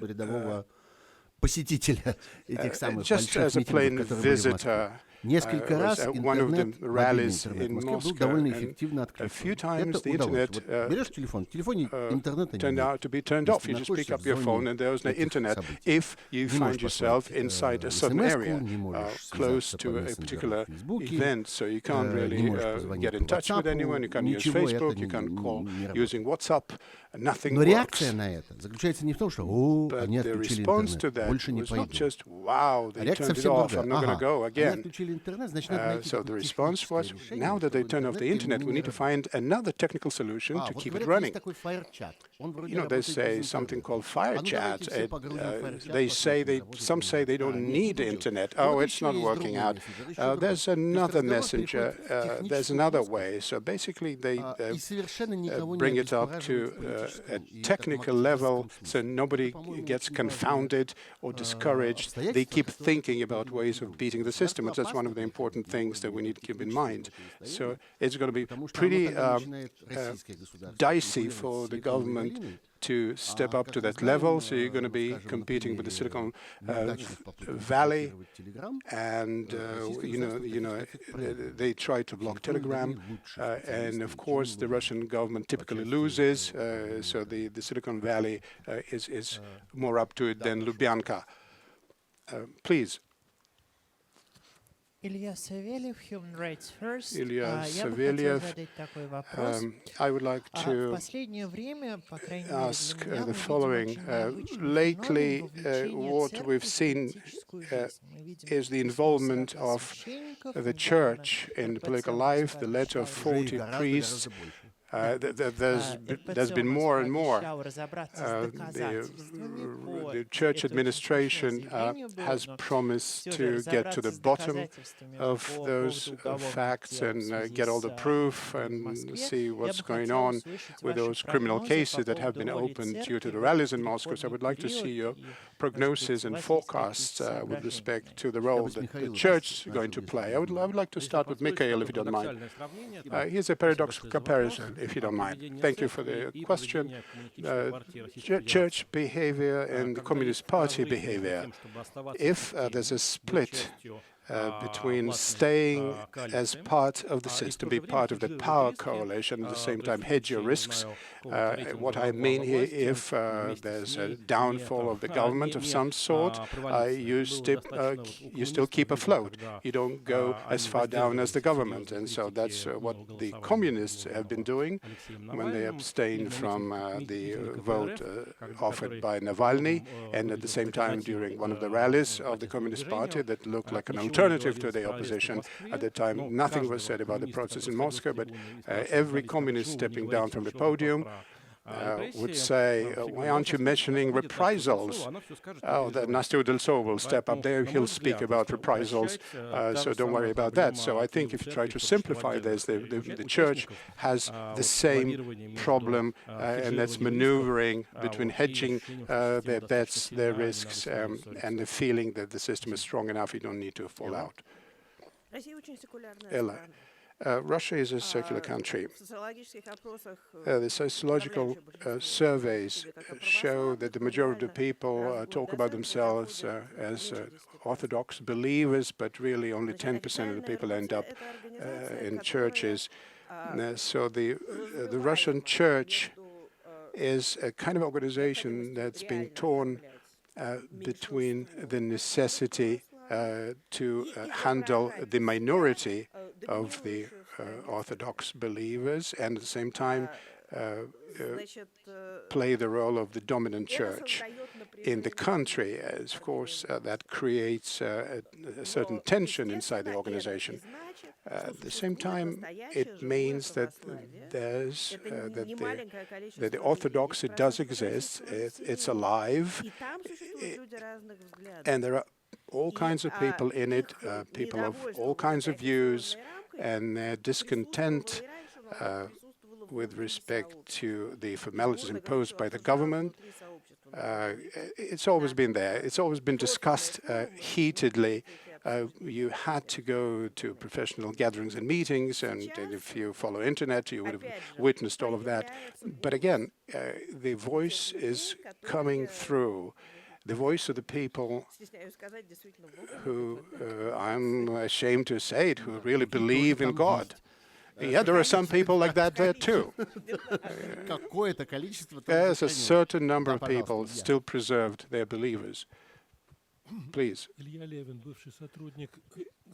just as a plain visitor. Was at one of the rallies in Moscow, and a few times the internet turned out to be turned off. You just pick up your phone and there's no internet if you find yourself inside a certain area, close to a particular event. So you can't really get in touch with anyone, you can't use Facebook, you can't call using WhatsApp, nothing works. But the response to that was not just, wow, they turned it off, I'm not going to go again. So the response was, now that they turn off the internet, we need to find another technical solution to keep it running. They say something called fire chat. Some say they don't need internet. Oh, it's not working out. There's another messenger. There's another way. So basically, they bring it up to a technical level, so nobody gets confounded or discouraged. They keep thinking about ways of beating the system. And that's one of the important things that we need to keep in mind. So it's going to be pretty dicey for the government to step up to that level. So you're going to be competing with the Silicon Valley, and they try to block Telegram, and of course the Russian government typically loses. So the Silicon Valley is more up to it than Lubyanka. Please. Ilya Savelyev, Human Rights First. Ilya Я бы хотела Savelyev, задать такой вопрос. I would like В to последнее время, по крайней мере ask для меня, the мы видим following. очень необычный Lately, феномен вовлечения what церкви we've в seen политическую жизнь. Мы видим is the письмо involvement 40 of священников, the недавно church in the РПЦ political Москва life, the letter of обещала 40 priests. There's been more and more. The church administration has promised to get to the bottom of those facts and get all the proof and see what's going on with those criminal cases that have been opened due to the rallies in Moscow. So I would like to see your prognosis and forecasts with respect to the role that the church is going to play. I would like to start with Mikhail, if you don't mind. Here's a paradoxical comparison, if you don't mind. Thank you for the question. Church behavior and the Communist Party behavior. If there's a split between staying as part of the system, be part of the power coalition, at the same time hedge your risks. What I mean here, if there's a downfall of the government of some sort, you still keep afloat. You don't go as far down as the government. And so that's what the communists have been doing when they abstained from the vote offered by Navalny, and at the same time during one of the rallies of the Communist Party that looked like an alternative to the opposition. At the time, nothing was said about the protests in Moscow, but every communist stepping down from the podium would say, why aren't you mentioning reprisals? Oh, then Nastya Udaltsova will step up there, he'll speak about reprisals, so don't worry about that. So I think if you try to simplify this, the church has the same problem, and that's maneuvering between hedging their bets, their risks, and the feeling that the system is strong enough, you don't need to fall out. Ella. Russia is a secular country. The sociological surveys show that the majority of people talk about themselves as Orthodox believers, but really only 10% of the people end up in churches. So the Russian church is a kind of organization that's being torn between the necessity to handle the minority of the Orthodox believers and at the same time play the role of the dominant church in the country. As of course, that creates a certain tension inside the organization. At the same time, it means that that the orthodoxy does exist. It's alive, and there are all kinds of people in it, people of all kinds of views, and their discontent with respect to the formalities imposed by the government. It's always been there. It's always been discussed heatedly. You had to go to professional gatherings and meetings, and if you follow internet, you would have witnessed all of that. But again, the voice is coming through. The voice of the people who, I'm ashamed to say it, who really believe in God. Yeah, there are some people like that there too. There's a certain number of people still preserved, they're believers. Please.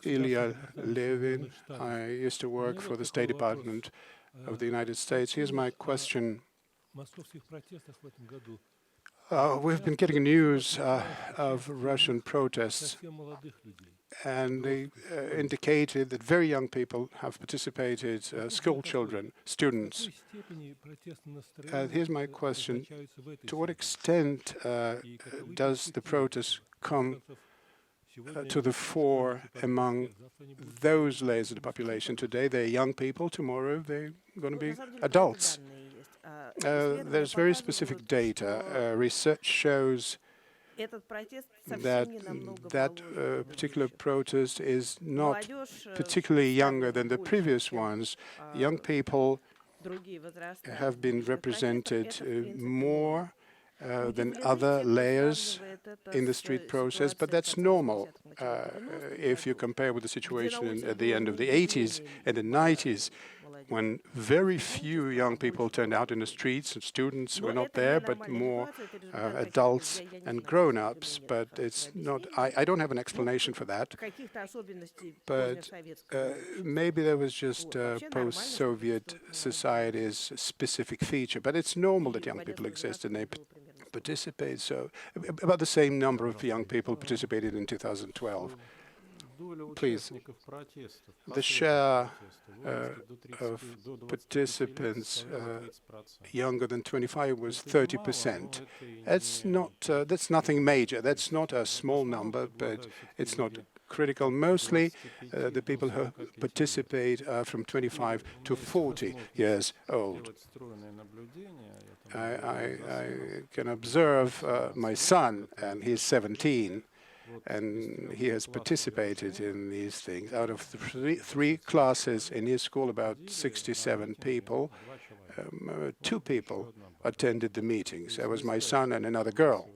Ilya Levin, I used to work for the State Department of the United States. Here's my question. We've been getting news of Russian protests, and they indicated that very young people have participated, school children, students. Here's my question. To what extent does the protest come to the fore among those layers of the population? Today they're young people, tomorrow they're going to be adults. There's very specific data. Research shows that particular protest is not particularly younger than the previous ones. Young people have been represented more than other layers in the street process, but that's normal if you compare with the situation at the end of the 80s and the 90s. when very few young people turned out in the streets, and students were not there, but more adults and grown-ups. But it's not. I don't have an explanation for that. But maybe there was just post-Soviet society's specific feature. But it's normal that young people exist and they participate. So about the same number of young people participated in 2012. Please, the share of participants younger than 25 was 30%. That's nothing major. That's not a small number, but it's not critical. Mostly, the people who participate are from 25 to 40 years old. I can observe my son, and he's 17. And he has participated in these things. Out of three classes in his school, about 67 people, 2 people attended the meetings. There was my son and another girl.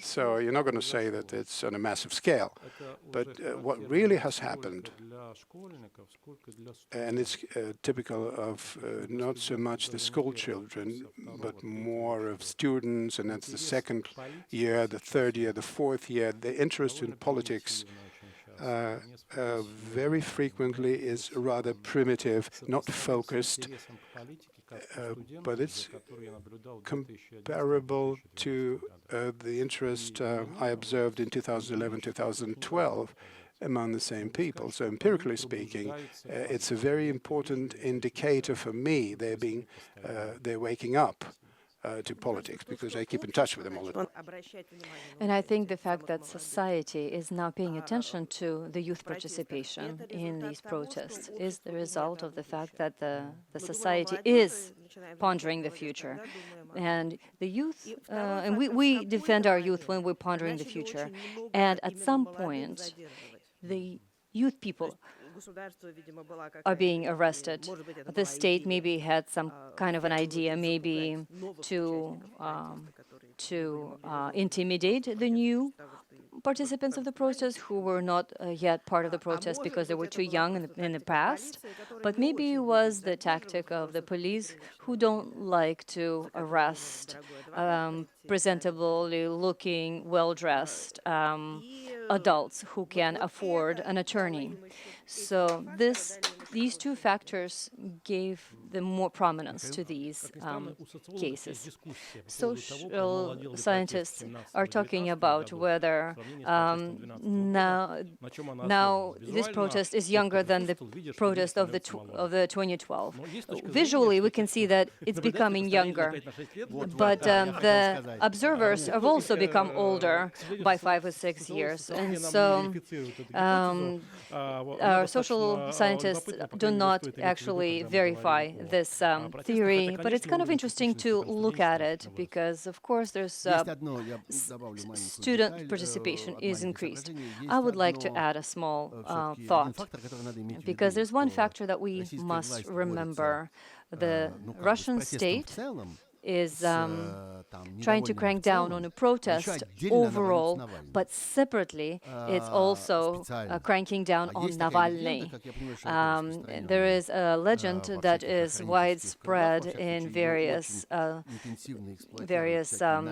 So you're not going to say that it's on a massive scale. But what really has happened, and it's typical of not so much the school children, but more of students, and that's the second year, the third year, the fourth year, the interest in politics very frequently is rather primitive, not focused, but it's comparable to the interest I observed in 2011-2012 among the same people. So empirically speaking, it's a very important indicator for me. They're waking up to politics because I keep in touch with them all the time. And I think the fact that society is now paying attention to the youth participation in these protests is the result of the fact that the society is pondering the future. And the youth, and we defend our youth when we're pondering the future. And at some point, the youth people are being arrested. The state maybe had some kind of an idea, maybe to intimidate the new participants of the protest who were not yet part of the protest because they were too young in the past. But maybe it was the tactic of the police who don't like to arrest presentably looking, well-dressed adults who can afford an attorney. So these two factors gave the more prominence to these cases. Social scientists are talking about whether now this protest is younger than the protest of the 2012. Visually, we can see that it's becoming younger, but the observers have also become older by 5 or 6 years, and so our social scientists do not actually verify this theory, but it's kind of interesting to look at it because, of course, there's student participation is increased. I would like to add a small thought, because there's one factor that we must remember. The Russian state is trying to crank down on a protest overall, but separately, it's also cranking down on Navalny. There is a legend that is widespread in various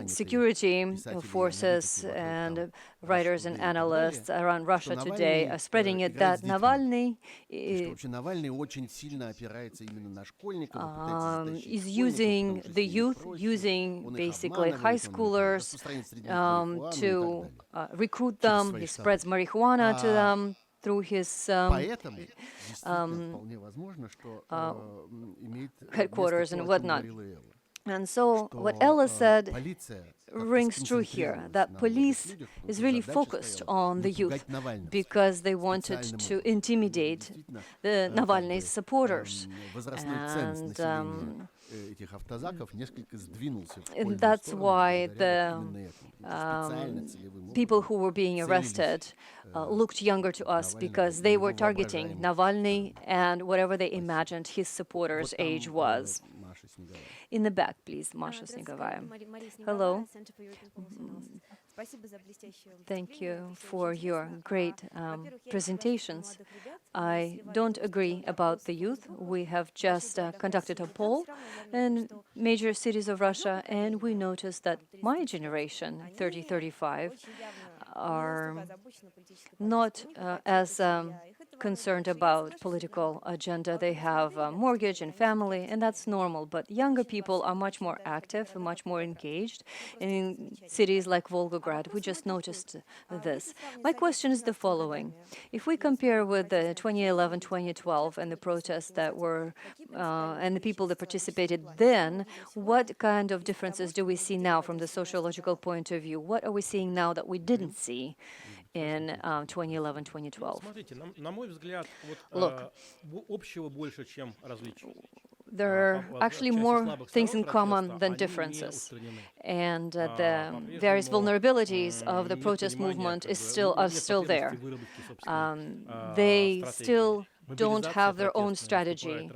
security forces is writers and analysts around Russia today are spreading it that Navalny is using the youth, using basically high schoolers to recruit them. He spreads marijuana to them through his headquarters and whatnot. And so what Ella said rings true here, that police is really focused on the youth because they wanted to intimidate the Navalny's supporters. And that's why the people who were being arrested looked younger to us because they were targeting Navalny and whatever they imagined his supporters' age was. In the back, please, Masha Snegovaya. Hello. Thank you for your great presentations. I don't agree about the youth. We have just conducted a poll in major cities of Russia, and we noticed that my generation, 30-35, are not as concerned about political agenda. They have a mortgage and family, and that's normal. But younger people are much more active and much more engaged. In cities like Volgograd, we just noticed this. My question is the following. If we compare with the 2011, 2012 and the protests that were, and the people that participated then, what kind of differences do we see now from the sociological point of view? What are we seeing now that we didn't see in 2011, 2012? Look, there are actually more things in common than differences. And the various vulnerabilities of the protest movement are still there. They still don't have their own strategy.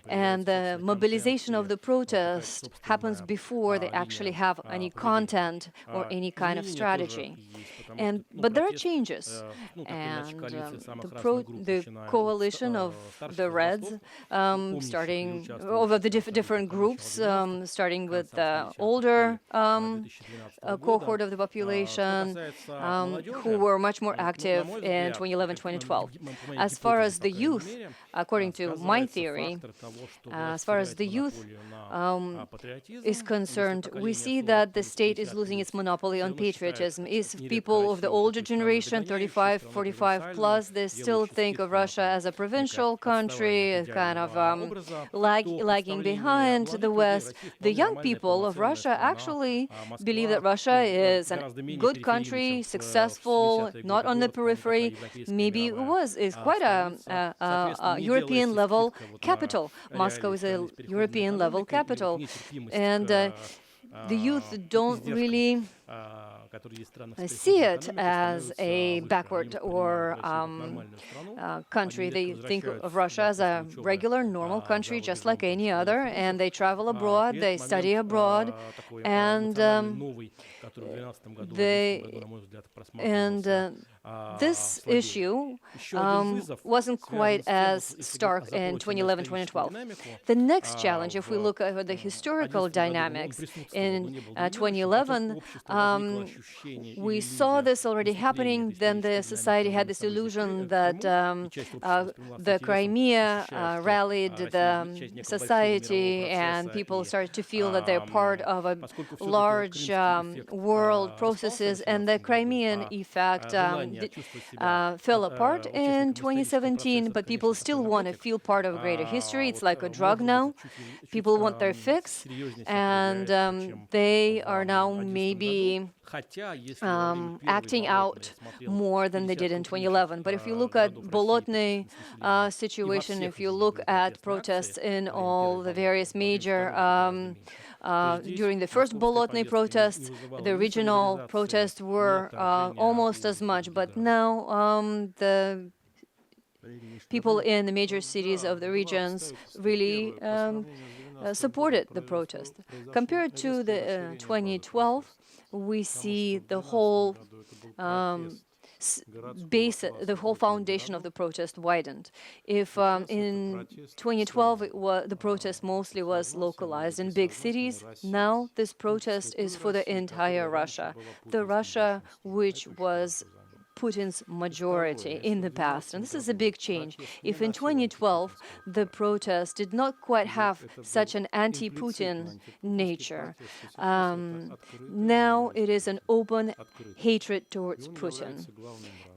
And the mobilization of the protest happens before they actually have any content or any kind of strategy. But there are changes. And the coalition of the Reds, starting over the different groups, starting with the older cohort of the population, who were much more active in 2011, 2012. As far as the youth, according to my theory, as far as the youth is concerned, we see that the state is losing its monopoly on patriotism. Is people of the older generation, 35, 45 plus, they still think of Russia as a provincial country, kind of lagging behind the West. The young people of Russia actually believe that Russia is a good country, successful, not on the periphery. Maybe is quite a European level capital. Moscow is a European level capital. And the youth don't really see it as a backward or country. They think of Russia as a regular, normal country, just like any other, and they travel abroad, they study abroad, and this issue wasn't quite as stark in 2011, 2012. The next challenge, if we look at the historical dynamics, in 2011, we saw this already happening. Then the society had this illusion that the Crimea rallied the society, and people started to feel that they're part of a large world processes, and the Crimean effect fell apart in 2017, but people still want to feel part of a greater history. It's like a drug now. People want their fix, and they are now maybe acting out more than they did in 2011. But if you look at Bolotny situation, if you look at protests in all the various major during the first Bolotny protests, the regional protests were almost as much, but now the people in the major cities of the regions really supported the protest. Compared to the 2012, we see the whole the whole foundation of the protest widened. If in 2012 the protest mostly was localized in big cities, now this protest is for the entire Russia, the Russia which was Putin's majority in the past. And this is a big change. If in 2012 the protest did not quite have such an anti-Putin nature, now it is an open hatred towards Putin.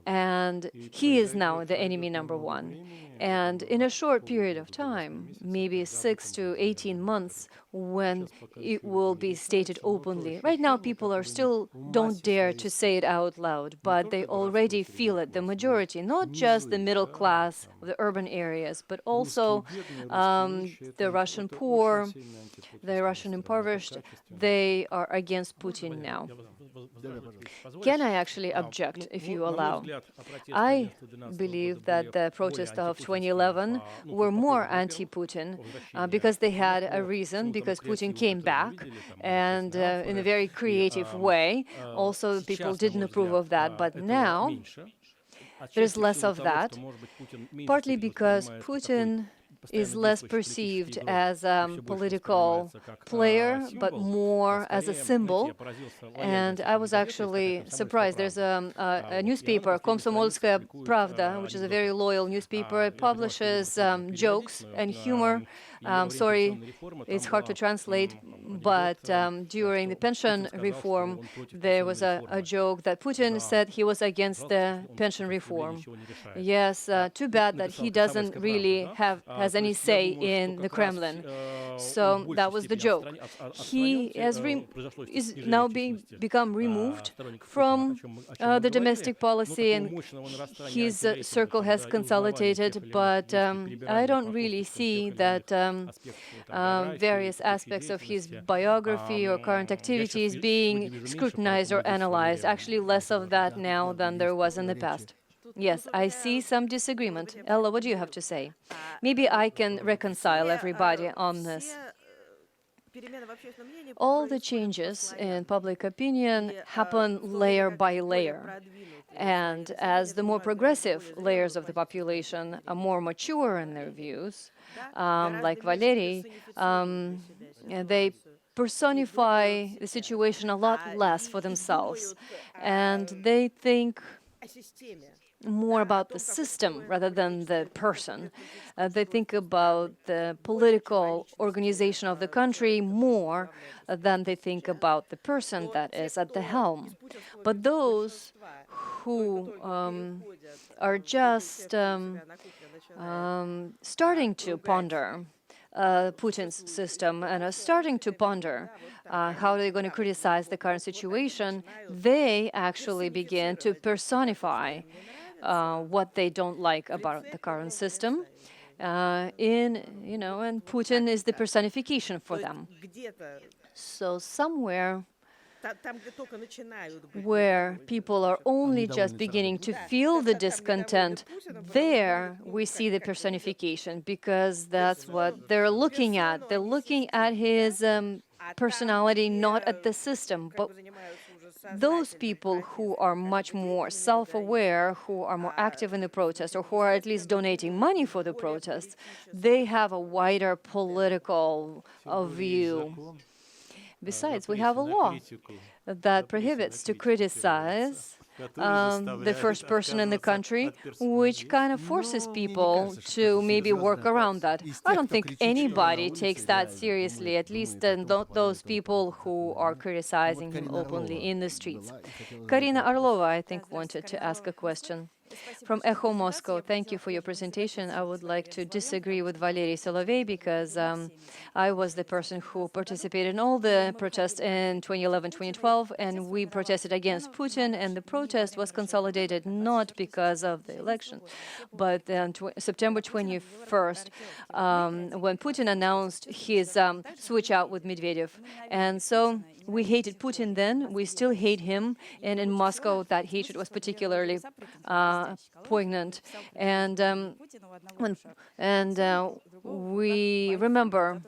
And he is now the enemy number one. And in a short period of time, maybe 6 to 18 months, when it will be stated openly. Right now, people are still don't dare to say it out loud, but they already feel it, the majority, not just the middle class of the urban areas, but also the Russian poor, the Russian impoverished, they are against Putin now. Can I actually object, if you allow? I believe that the protests of 2011 were more anti-Putin because they had a reason, because Putin came back and in a very creative way. Also, people didn't approve of that, but now there's less of that, partly because Putin is less perceived as a political player, but more as a symbol. And I was actually surprised. There's a newspaper, Komsomolskaya Pravda, which is a very loyal newspaper. It publishes jokes and humor. Sorry, it's hard to translate, but during the pension reform, there was a joke that Putin said he was against the pension reform. Yes, too bad that he doesn't really has any say in the Kremlin. So that was the joke. He is now become removed from the domestic policy, and his circle has consolidated, but I don't really see that various aspects of his biography or current activities being scrutinized or analyzed. Actually, less of that now than there was in the past. Yes, I see some disagreement. Ella, what do you have to say? Maybe I can reconcile everybody on this. All the changes in public opinion happen layer by layer. And as the more progressive layers of the population are more mature in their views, like Valeriy, they personify the situation a lot less for themselves. And they think more about the system rather than the person. They think about the political organization of the country more than they think about the person that is at the helm. But those who are just starting to ponder Putin's system and are starting to ponder how they're going to criticize the current situation, they actually begin to personify what they don't like about the current system. And Putin is the personification for them. So somewhere where people are only just beginning to feel the discontent, there we see the personification, because that's what they're looking at. They're looking at his personality, not at the system. But those people who are much more self-aware, who are more active in the protest, or who are at least donating money for the protests, they have a wider political view. Besides, we have a law that prohibits to criticize the first person in the country, which kind of forces people to maybe work around that. I don't think anybody takes that seriously, at least those people who are criticizing him openly in the streets. Karina Orlova, I think, wanted to ask a question. From Echo Moscow, thank you for your presentation. I would like to disagree with Valeriy Solovey because I was the person who participated in all the protests in 2011-2012, and we protested against Putin, and the protest was consolidated not because of the election, but on September 21st, when Putin announced his switch out with Medvedev. And so we hated Putin then, we still hate him, and in Moscow that hatred was particularly poignant. And we remember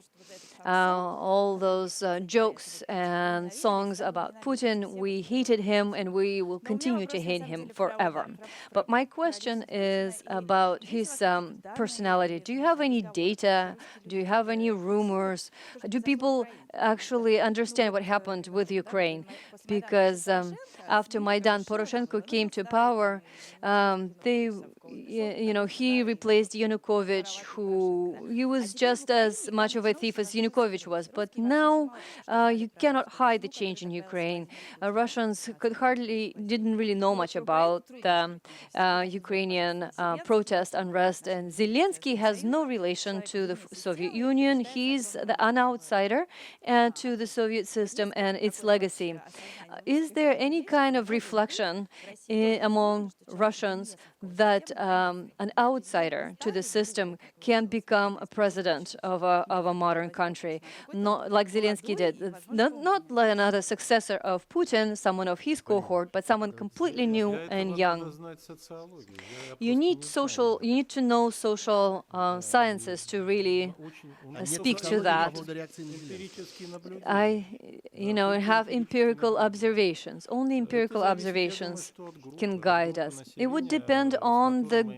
all those jokes and songs about Putin. We hated him, and we will continue to hate him forever. But my question is about his personality. Do you have any data? Do you have any rumors? Do people actually understand what happened with Ukraine? Because after Maidan, Poroshenko came to power, he replaced Yanukovych, he was just as much of a thief as Yanukovych was. But now you cannot hide the change in Ukraine. Russians didn't really know much about the Ukrainian protest unrest, and Zelensky has no relation to the Soviet Union. He's an outsider, and to the Soviet system and its legacy. Is there any kind of reflection among Russians that an outsider to the system can become a president of a modern country, not like Zelensky did, not like another successor of Putin, someone of his cohort, but someone completely new and young? You need to know social sciences to really speak to that. I have empirical observations. Only empirical observations can guide us. It would depend on the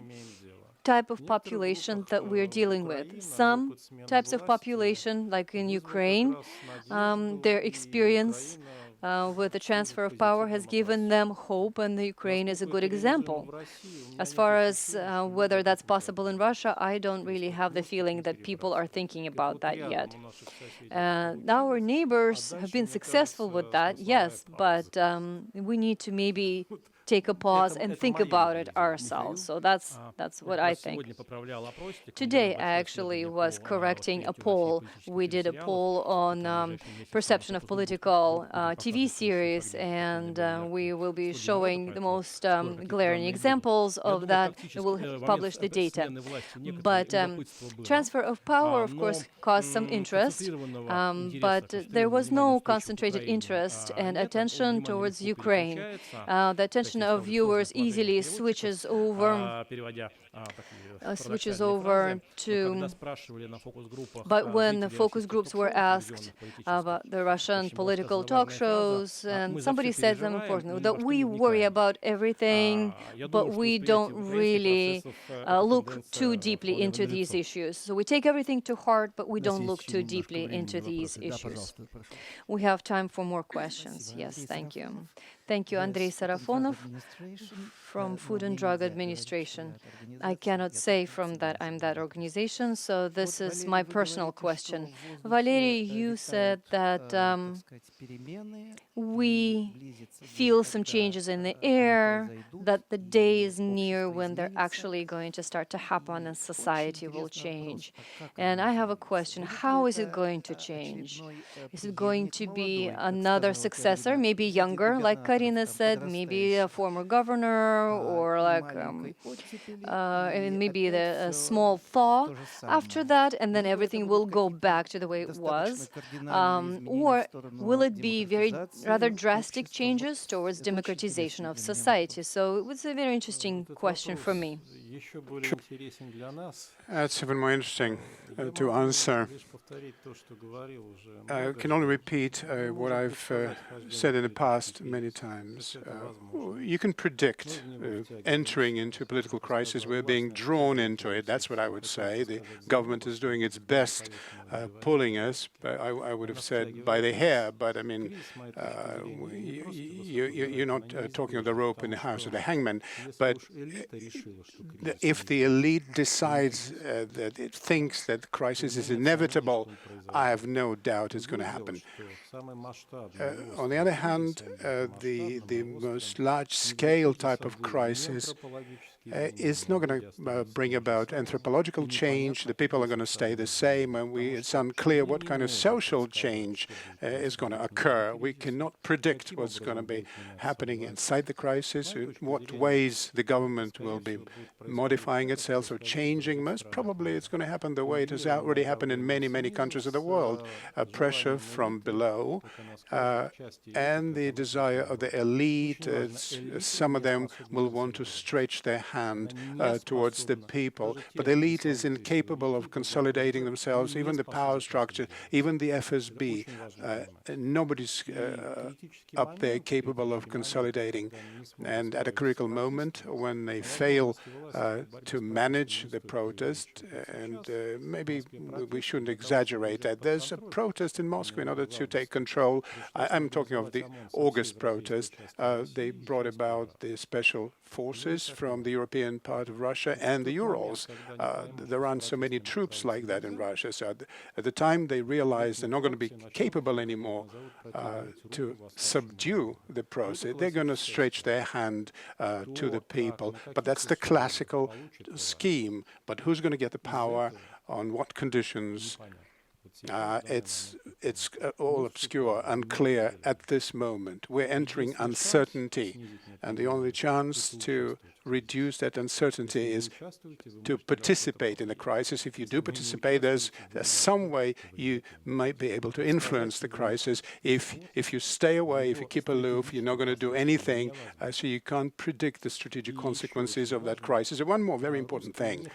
type of population that we're dealing with. Some types of population, like in Ukraine, their experience with the transfer of power has given them hope, and the Ukraine is a good example. As far as whether that's possible in Russia, I don't really have the feeling that people are thinking about that yet. Our neighbors have been successful with that, yes, but we need to maybe take a pause and think about it ourselves. So that's what I think. Today, I actually was correcting a poll. We did a poll on perception of political TV series, and we will be showing the most glaring examples of that. We'll publish the data. But transfer of power, of course, caused some interest, but there was no concentrated interest and attention towards Ukraine. The attention of viewers easily switches over to. But when the focus groups were asked about the Russian political talk shows, and somebody said something important, that we worry about everything, but we don't really look too deeply into these issues. So we take everything to heart, but we don't look too deeply into these issues. We have time for more questions. Yes, thank you. Thank you, Andrei Sarafonov from Food and Drug Administration. I cannot say from that I'm that organization, so this is my personal question. Valery, you said that we feel some changes in the air, that the day is near when they're actually going to start to happen and society will change. And I have a question. How is it going to change? Is it going to be another successor, maybe younger, like Karina said, maybe a former governor, or like maybe a small thaw after that, and then everything will go back to the way it was? Or will it be rather drastic changes towards democratization of society? So it was a very interesting question for me. That's even more interesting to answer. I can only repeat what I've said in the past many times. You can predict entering into a political crisis. We're being drawn into it. That's what I would say. The government is doing its best, pulling us, I would have said, by the hair. But I mean, you're not talking of the rope in the house of the hangman. But if the elite decides that it thinks that the crisis is inevitable, I have no doubt it's going to happen. On the other hand, the most large-scale type of crisis is not going to bring about anthropological change. The people are going to stay the same, and it's unclear what kind of social change is going to occur. We cannot predict what's going to be happening inside the crisis, in what ways the government will be modifying itself or changing. Most probably it's going to happen the way it has already happened in many, many countries of the world. Pressure from below and the desire of the elite. Some of them will want to stretch their hand towards the people. But the elite is incapable of consolidating themselves, even the power structure, even the FSB. Nobody's up there capable of consolidating. And at a critical moment, when they fail to manage the protest, and maybe we shouldn't exaggerate that, there's a protest in Moscow in order to take control. I'm talking of the August protest. They brought about the special forces from the European part of Russia and the Urals. There aren't so many troops like that in Russia. So at the time they realized they're not going to be capable anymore to subdue the process, they're going to stretch their hand to the people. But that's the classical scheme. But who's going to get the power, on what conditions? It's all obscure, unclear at this moment. We're entering uncertainty, and the only chance to reduce that uncertainty is to participate in the crisis. If you do participate, there's some way you might be able to influence the crisis. If you stay away, if you keep aloof, you're not going to do anything, so you can't predict the strategic consequences of that crisis. And one more very important thing.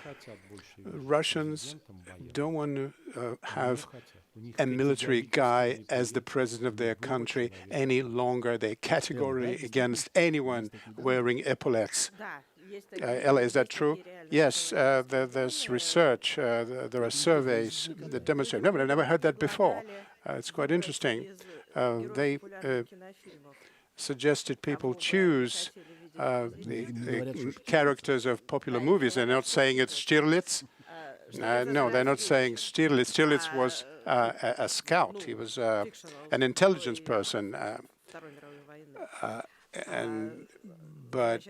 Russians don't want to have a military guy as the president of their country any longer. They're categorically against anyone wearing epaulets. Ella, is that true? Yes, there's research, there are surveys that demonstrate. No, but I've never heard that before. It's quite interesting. They suggested people choose the characters of popular movies. They're not saying it's Stirlitz. No, they're not saying Stirlitz. Stirlitz was a scout. He was an intelligence person. But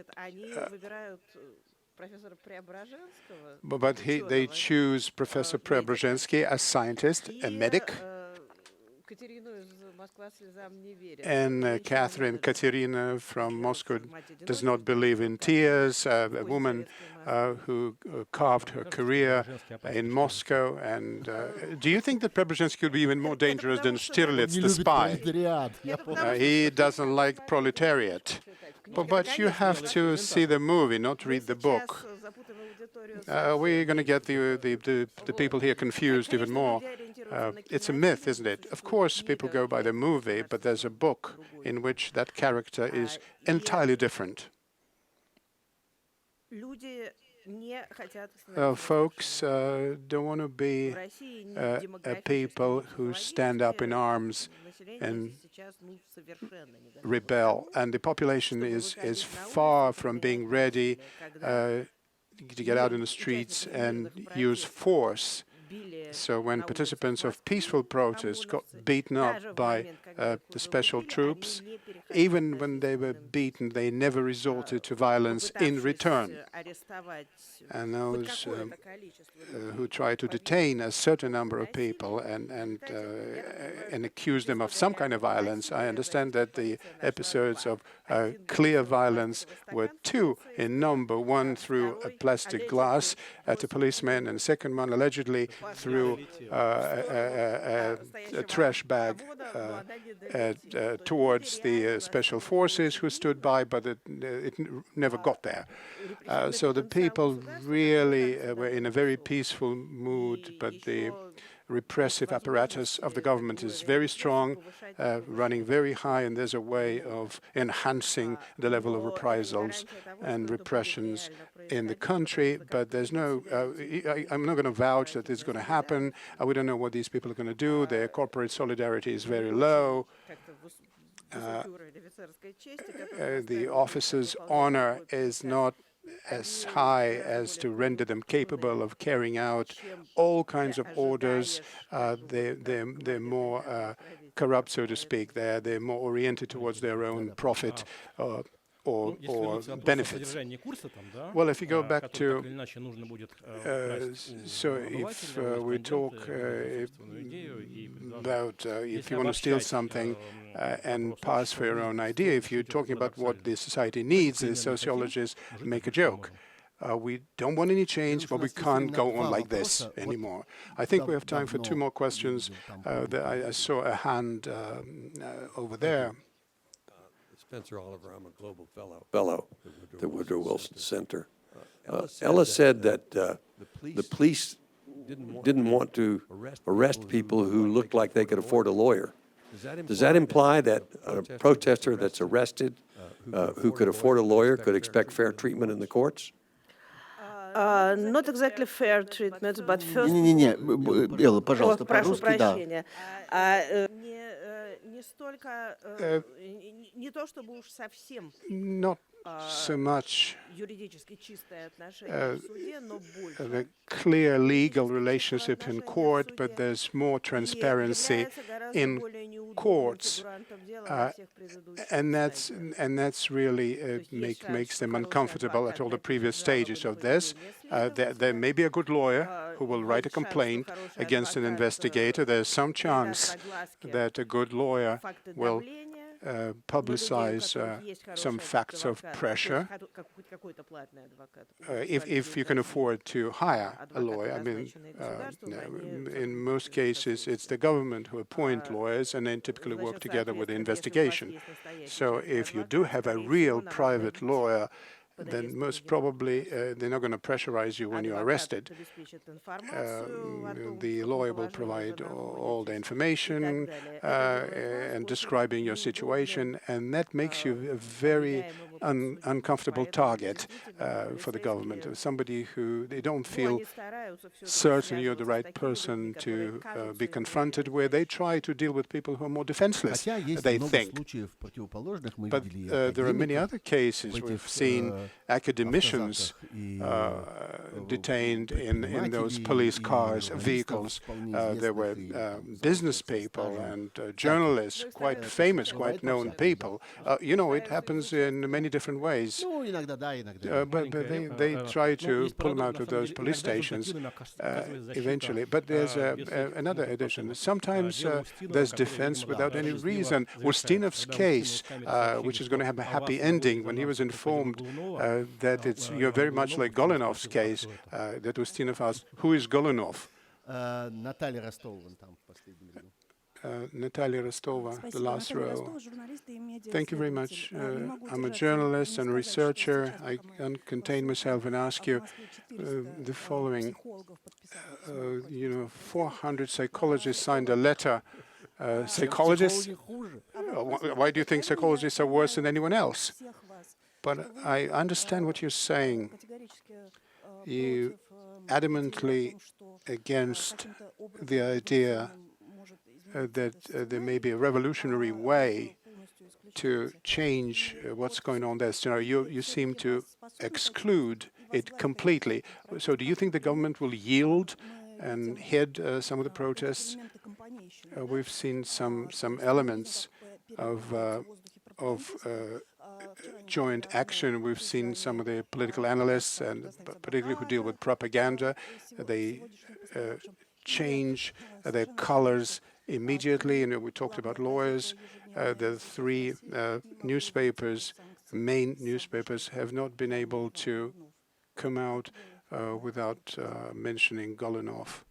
they choose Professor Preobrazhensky, a scientist, a medic, and Catherine Katerina from Moscow does not believe in tears, a woman who carved her career in Moscow. And do you think that Preobrazhensky could be even more dangerous than Stirlitz, the spy? He doesn't like proletariat. But you have to see the movie, not read the book. We're going to get the people here confused even more. It's a myth, isn't it? Of course, people go by the movie, but there's a book in which that character is entirely different. Folks don't want to be people who stand up in arms and rebel. And the population is far from being ready to get out in the streets and use force. So when participants of peaceful protests got beaten up by the special troops, even when they were beaten, they never resorted to violence in return. And those who try to detain a certain number of people and accuse them of some kind of violence, I understand that the episodes of clear violence were two in number. One through a plastic glass at a policeman, and the second one allegedly through a trash bag towards the special forces who stood by, but it never got there. So the people really were in a very peaceful mood, but the repressive apparatus of the government is very strong, running very high, and there's a way of enhancing the level of reprisals and repressions in the country. But there's no, I'm not going to vouch that it's going to happen. We don't know what these people are going to do. Their corporate solidarity is very low. The officer's honor is not as high as to render them capable of carrying out all kinds of orders. They're more corrupt, so to speak. They're more oriented towards their own profit or benefits. Well, if you go back to, so if we talk about if you want to steal something and pass for your own idea, if you're talking about what the society needs, the sociologists make a joke. We don't want any change, but we can't go on like this anymore. I think we have time for two more questions. I saw a hand over there. Spencer Oliver, I'm a global fellow at the Woodrow Wilson Center. Ella said that the police didn't want to arrest people who looked like they could afford a lawyer. Does that imply that a protester that's arrested who could afford a lawyer could expect fair treatment in the courts? Not exactly fair treatment, but first... Элла, пожалуйста, по-русски, да. Не столько, не то чтобы уж совсем. Not so much the clear legal relationship in court, but there's more transparency in courts, and that's really makes them uncomfortable at all the previous stages of this. There may be a good lawyer who will write a complaint against an investigator. There's some chance that a good lawyer will publicize some facts of pressure if you can afford to hire a lawyer. I mean, in most cases, it's the government who appoint lawyers and then typically work together with the investigation. So if you do have a real private lawyer, then most probably they're not going to pressurize you when you're arrested. The lawyer will provide all the information and describing your situation, and that makes you a very uncomfortable target for the government. Somebody who they don't feel certain you're the right person to be confronted with. They try to deal with people who are more defenseless, they think. But there are many other cases we've seen academicians detained in those police cars, vehicles. There were business people and journalists, quite famous, quite known people. It happens in many different ways. But they try to pull them out of those police stations eventually. But there's another addition. Sometimes there's defense without any reason. Ustinov's case, which is going to have a happy ending, when he was informed that you're very much like Golunov's case, that Ustinov asked, who is Golunov? Natalia Rostova, the last row. Thank you very much. I'm a journalist and researcher. I can't contain myself and ask you the following. 400 psychologists signed a letter. Psychologists? Why do you think psychologists are worse than anyone else? But I understand what you're saying. You adamantly against the idea that there may be a revolutionary way to change what's going on there. You seem to exclude it completely. So do you think the government will yield and head some of the protests? We've seen some elements of joint action. We've seen some of the political analysts, and particularly who deal with propaganda, they change their colors immediately. We talked about lawyers. The three main newspapers, have not been able to come out without mentioning Golunov.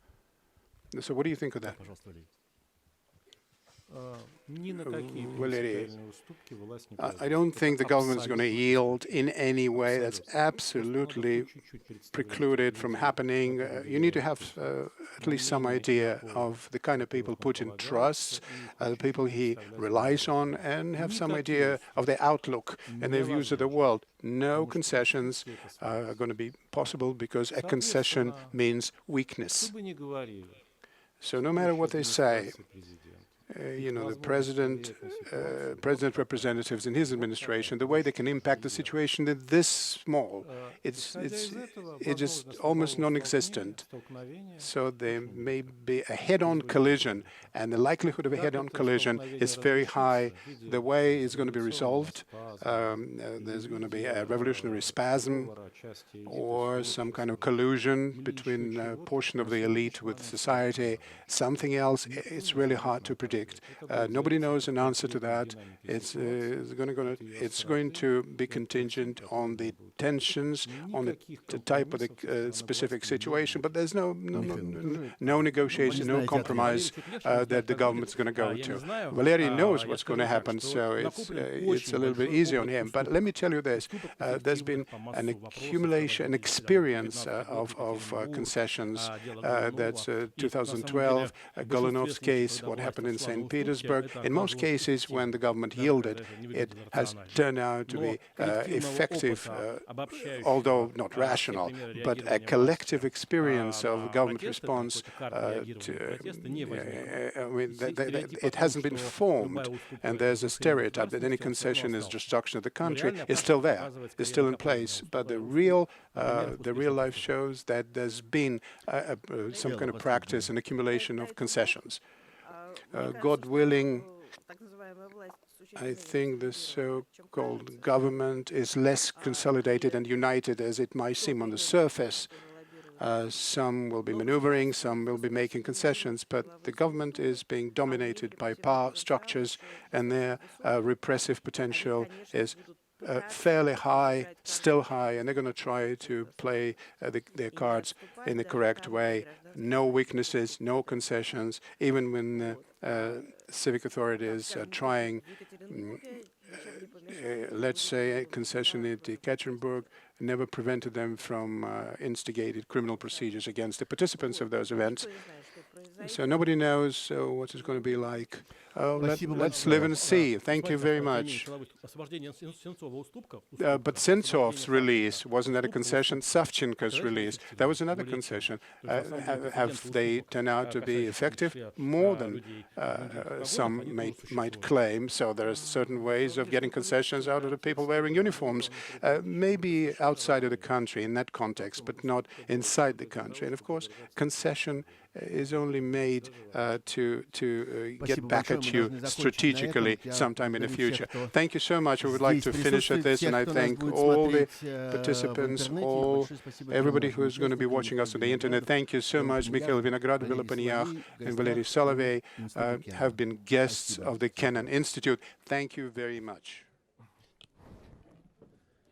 So what do you think of that? Valeriy, I don't think the government is going to yield in any way. That's absolutely precluded from happening. You need to have at least some idea of the kind of people Putin trusts, the people he relies on, and have some idea of their outlook and their views of the world. No concessions are going to be possible, because a concession means weakness. So no matter what they say, the president representatives in his administration, the way they can impact the situation is this small. It's just almost non-existent. So there may be a head-on collision, and the likelihood of a head-on collision is very high. The way it's going to be resolved, there's going to be a revolutionary spasm or some kind of collusion between a portion of the elite with society, something else. It's really hard to predict. Nobody knows an answer to that. It's going to be contingent on the tensions, on the type of the specific situation. But there's no negotiation, no compromise that the government's going to go to. Valeriy knows what's going to happen, so it's a little bit easier on him. But let me tell you this: there's been an accumulation, an experience of concessions. That's 2012, Golunov's case, what happened in St. in Petersburg. In most cases, when the government yielded, it has turned out to be effective, although not rational, but a collective experience of government response it hasn't been formed, and there's a stereotype that any concession is destruction of the country. Is still there, is still in place, but the real life shows that there's been some kind of practice and accumulation of concessions. God willing, I think the so-called government is less consolidated and united as it might seem on the surface. Some will be maneuvering, some will be making concessions, but the government is being dominated by power structures, and their repressive potential is fairly high, still high, and they're going to try to play their cards in the correct way. No weaknesses, no concessions, even when civic authorities are trying. Let's say a concession in Ekaterinburg never prevented them from instigated criminal procedures against the participants of those events. So nobody knows what it's going to be like. Let's live and see. Thank you very much. But Sentsov's release, wasn't that a concession? Savchenko's release, that was another concession. Have they turned out to be effective? More than some might claim. So there are certain ways of getting concessions out of the people wearing uniforms, maybe outside of the country in that context, but not inside the country. And of course, concession is only made to get back at you strategically sometime in the future. Thank you so much. We would like to finish at this, and I thank all the participants, everybody who is going to be watching us on the internet. Thank you so much. Mikhail Vinogradov, Paneyakh, and Valeriy Solovey have been guests of the Kennan Institute. Thank you very much.